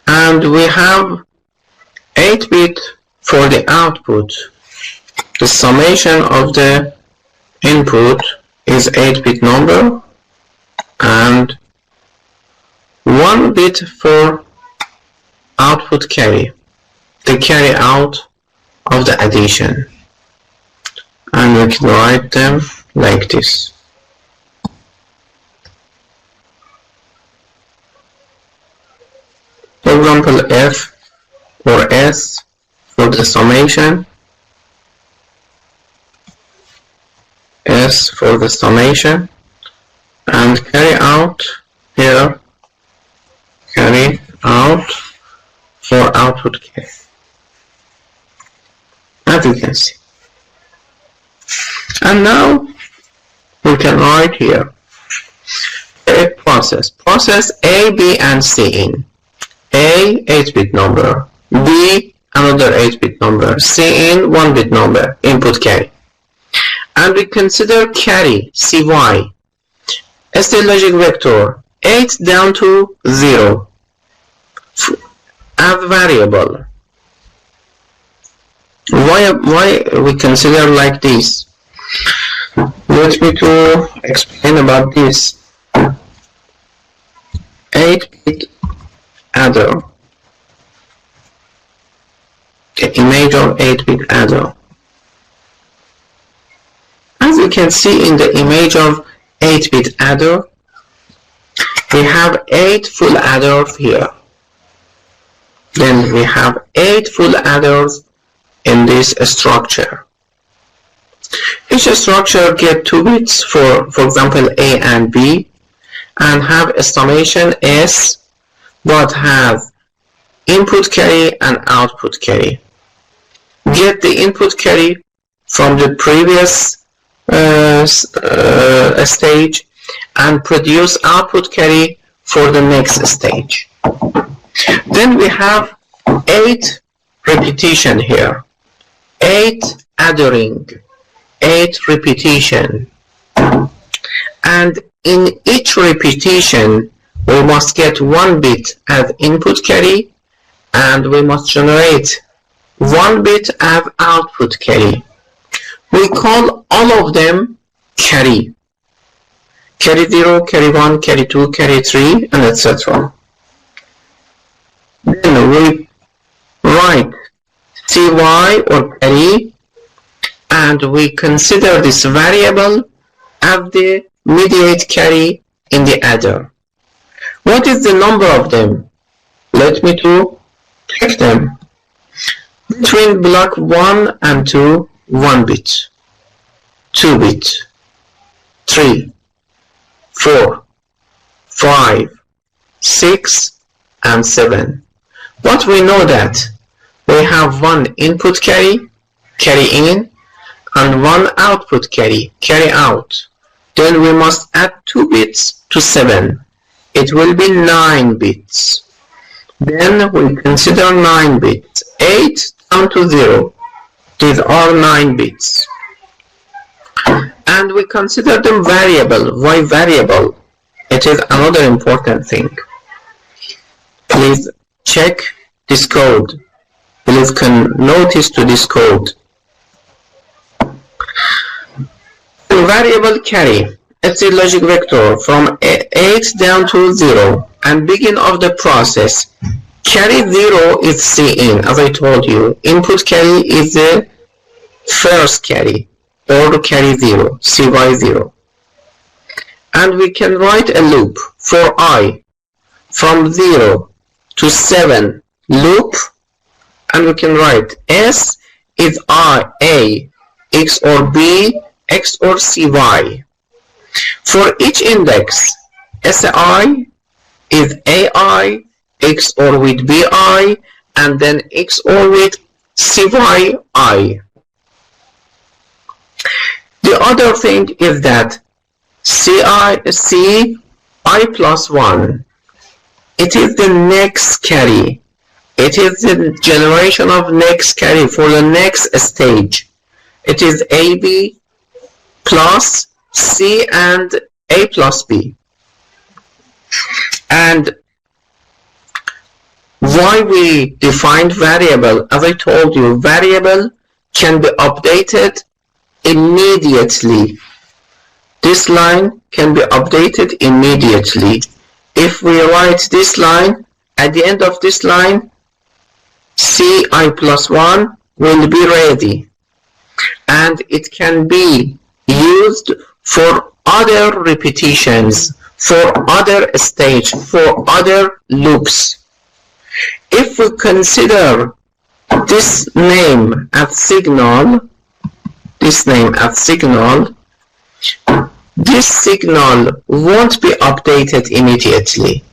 And we have 8-bit for the output. The summation of the input is 8-bit number and 1 bit for output carry, the carry out of the addition. And we can write them like this. For example, F or S for the summation, S for the summation, and carry out here, carry out for output K, as you can see. And now we can write here a process A, B, and C in. A, 8-bit number, B, another 8-bit number, C in 1-bit number, input carry. And we consider carry, CY, as the logic vector, 8 down to 0, as variable. Why we consider like this? Let me to explain about this. 8-bit adder, the image of 8-bit adder. As you can see in the image of 8-bit adder, we have 8 full adders here. Then we have 8 full adders in this structure. Each structure gets 2 bits for example A and B, and have a summation S, but have input carry and output carry. Get the input carry from the previous stage and produce output carry for the next stage. Then we have 8 repetition here, 8 addering, 8 repetition, and in each repetition we must get 1 bit as input carry, and we must generate 1 bit as output carry. We call all of them carry. Carry 0, carry 1, carry 2, carry 3, and etc. Then we write CY or carry, and we consider this variable as the mediate carry in the adder. What is the number of them? Let me to check them. Between block 1 and 2, 1 bit, 2 bit, 3, 4, 5, 6, and 7. But we know that we have 1 input carry, carry in, and 1 output carry, carry out. Then we must add 2 bits to 7. It will be 9 bits. Then we consider 9 bits. 8 down to 0. These are 9 bits. And we consider them variable. Why variable? It is another important thing. Please check this code. Please notice to this code. Variable carry, it's a logic vector from 8 down to 0, and begin of the process. Carry 0 is C in, as I told you. Input carry is the first carry, or carry 0, CY 0. And we can write a loop for I from 0 to 7 loop, and we can write S is I, A, X or B, X or CY. For each index, SI is AI, X or with BI, and then X or with CYI. The other thing is that CI plus 1, it is the next carry. It is the generation of next carry for the next stage. It is AB plus C and A plus B. And why we defined variable? As I told you, variable can be updated immediately. This line can be updated immediately. If we write this line, at the end of this line, CI plus 1 will be ready. And it can be used for other repetitions, for other stage, for other loops. If we consider this name as signal, this signal won't be updated immediately.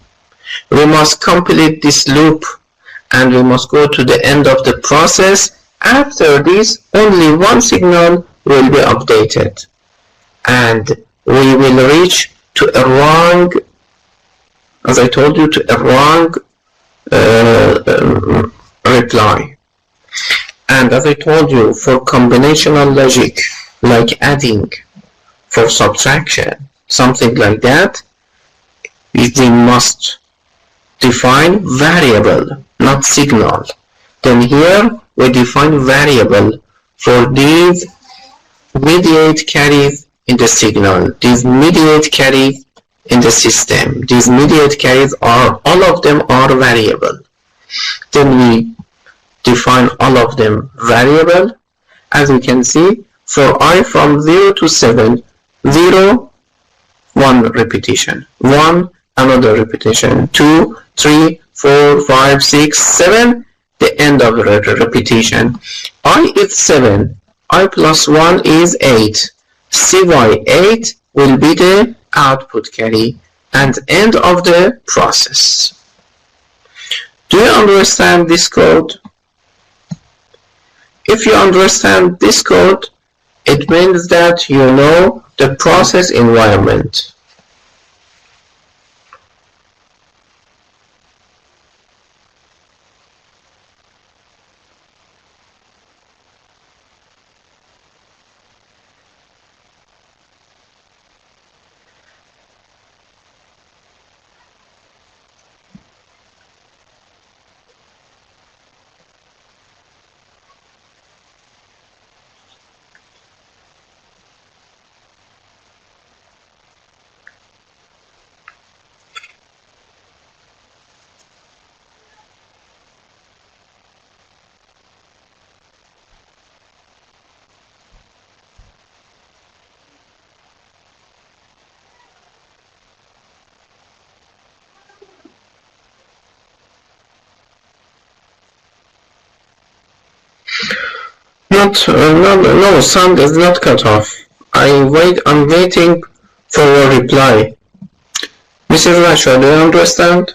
We must complete this loop and we must go to the end of the process. After this, only one signal will be updated and we will reach to a wrong, as I told you, to a wrong reply. And as I told you, for combinational logic, like adding, for subtraction, something like that, we must define variable, not signal. Then here we define variable for these mediate carries in the signal, these mediate carries in the system. These mediate carries are, all of them are variable. Then we define all of them variable. As you can see, for I from 0 to 7, 0, 1 repetition, 1, another repetition, 2, 3, 4, 5, 6, 7, the end of the repetition. I is 7, I plus 1 is 8, cy8 will be the output carry and end of the process. Do you understand this code? If you understand this code, it means that you know the process environment. No, sound is not cut off. I'm waiting for a reply. Mrs. Rasha, do you understand?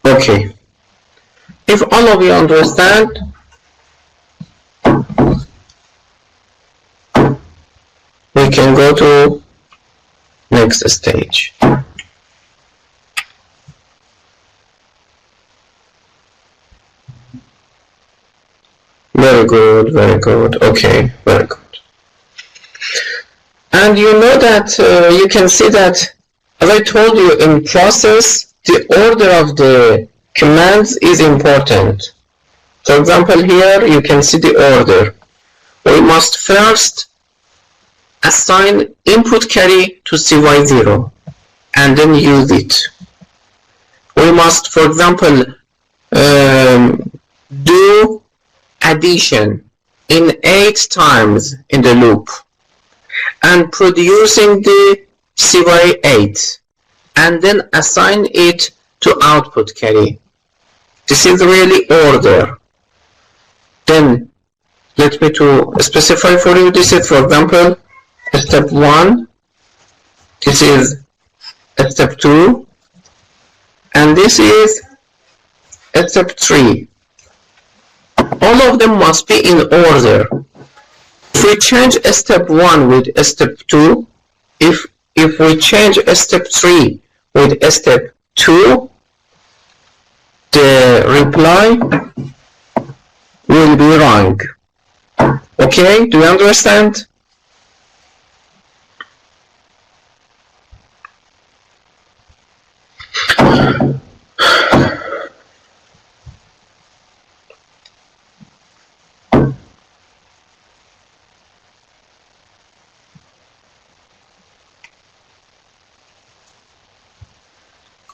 Okay. If all of you understand, we can go to next stage. Very good, very good. Okay, very good. And you know that you can see that, as I told you, in process, the order of the commands is important. For example, here you can see the order. We must first assign input carry to cy0 and then use it. We must, for example, do addition in 8 times in the loop and producing the cy8 and then assign it to output carry. This is really order. Then let me to specify for you. This is, for example, step 1. This is step 2. And this is step 3. All of them must be in order. If we change step 1 with step 2, if we change step 3 with step 2, the reply will be wrong. Okay, do you understand?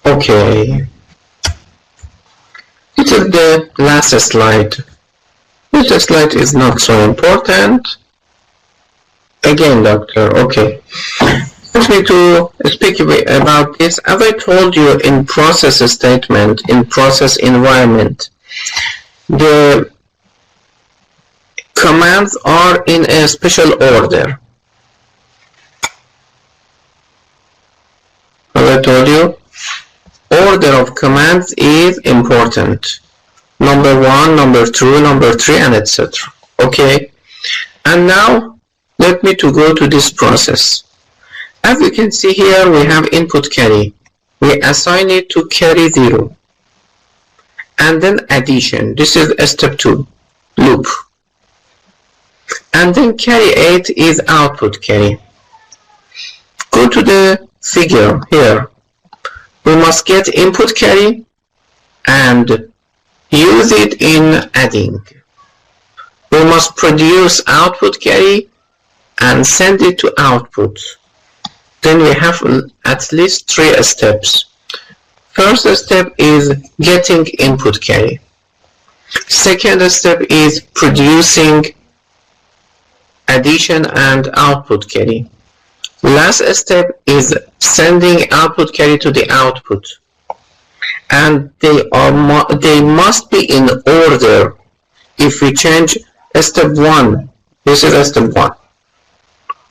Okay, this is the last slide. This slide is not so important. Again, doctor, okay. Let me to speak about this. As I told you in process statement, in process environment, the commands are in a special order. As I told you, order of commands is important. Number 1, number 2, number 3, and etc. Okay, and now let me to go to this process. As you can see here, we have input carry. We assign it to carry 0. And then addition. This is step 2, loop. And then carry 8 is output carry. Go to the figure here. We must get input carry and use it in adding. We must produce output carry and send it to output. Then we have at least 3 steps. First step is getting input carry. Second step is producing addition and output carry. Last step is sending output carry to the output. And they must be in order. If we change step 1, this is step 1.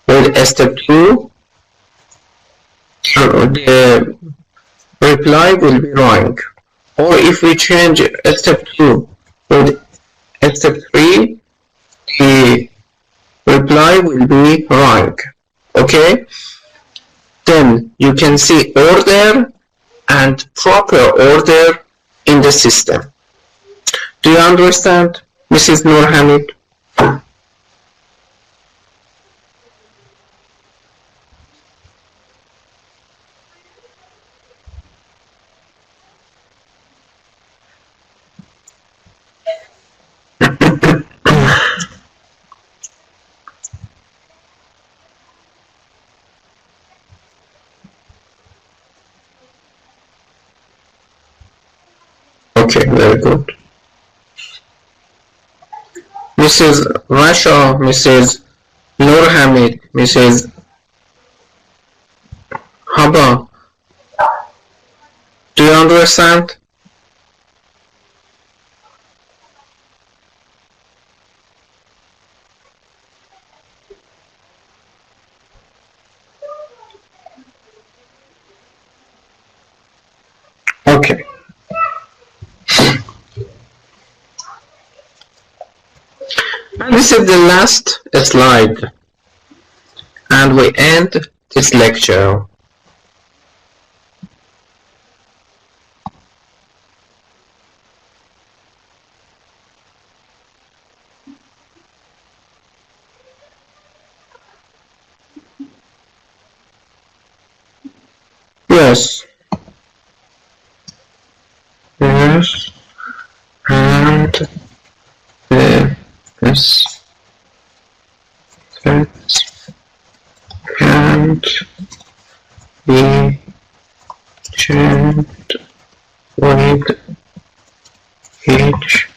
With step 2, the reply will be wrong. Or if we change step 2 with step 3, the reply will be wrong. Okay? Then you can see order and proper order in the system. Do you understand, Mrs. Nurhamid? Okay, very good. Mrs. Rasha, Mrs. Nurhamid, Mrs. Haba, do you understand? Okay. And this is the last slide, and we end this lecture. Yes. Yes. And this can't be changed with each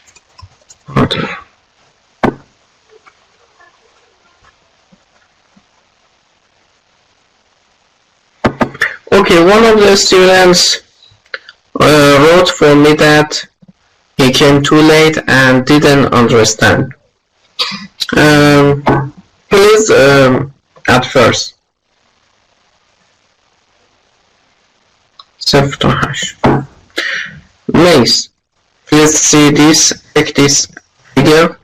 other. Okay, one of the students wrote for me that he came too late and didn't understand. Please, at first. Mace, please see this, take this figure.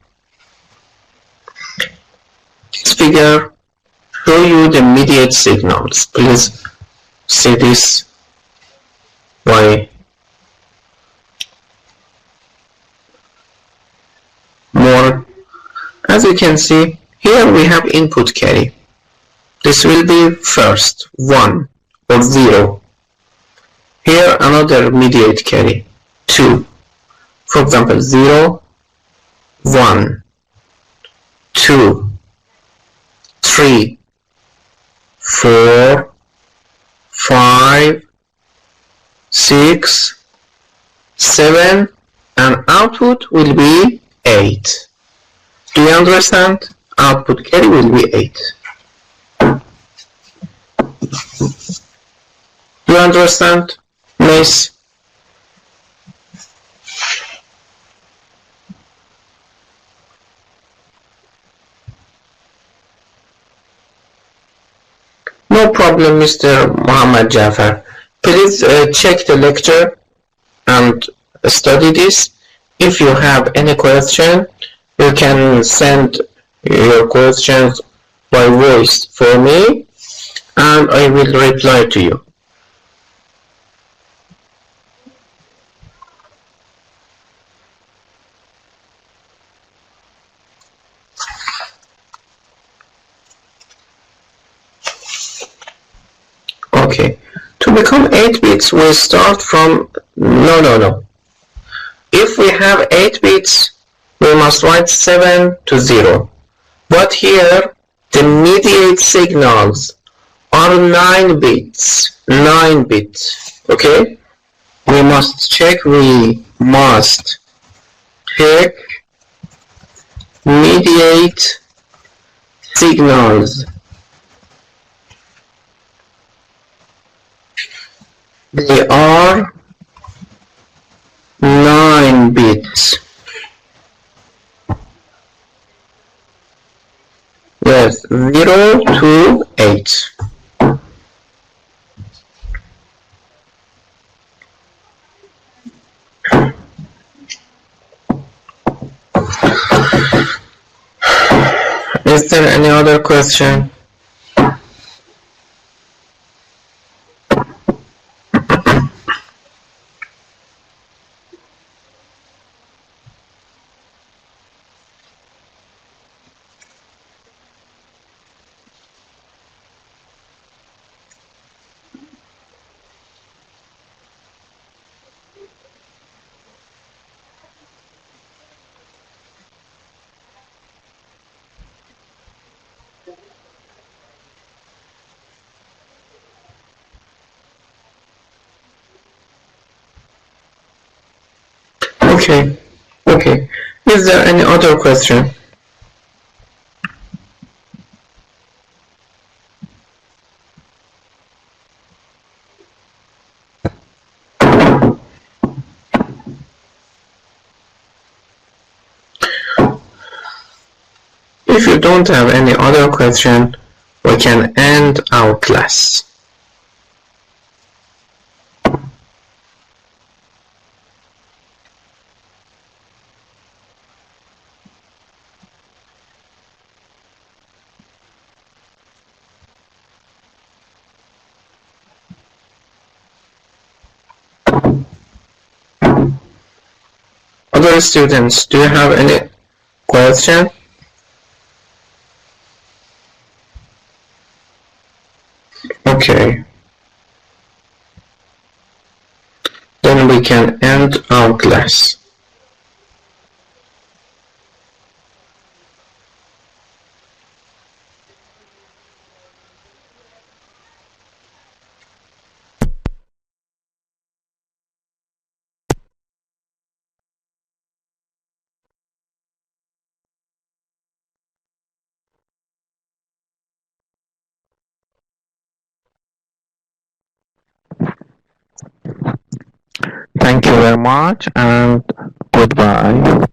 This figure show you the mediate signals. Please see this way. More. As you can see, here we have input carry. This will be first, 1 or 0. Here another mediate carry, 2. For example, 0, 1, 2, 3, 4, 5, 6, 7, and output will be 8. Do you understand? Output carry will be 8. Do you understand, Miss? No problem, Mr. Muhammad Jafar. Please check the lecture and study this. If you have any question, you can send your questions by voice for me, and I will reply to you. Okay, to become 8 bits, we start from, no. If we have 8 bits, we must write 7 to 0. But here, the mediate signals are 9 bits. 9 bits, okay? We must check mediate signals. They are 9 bits. Yes, 0 to 8. Is there any other question? Okay. Is there any other question? If you don't have any other question, we can end our class. Other students, do you have any question? Okay. Then we can end our class. Thank you very much and goodbye.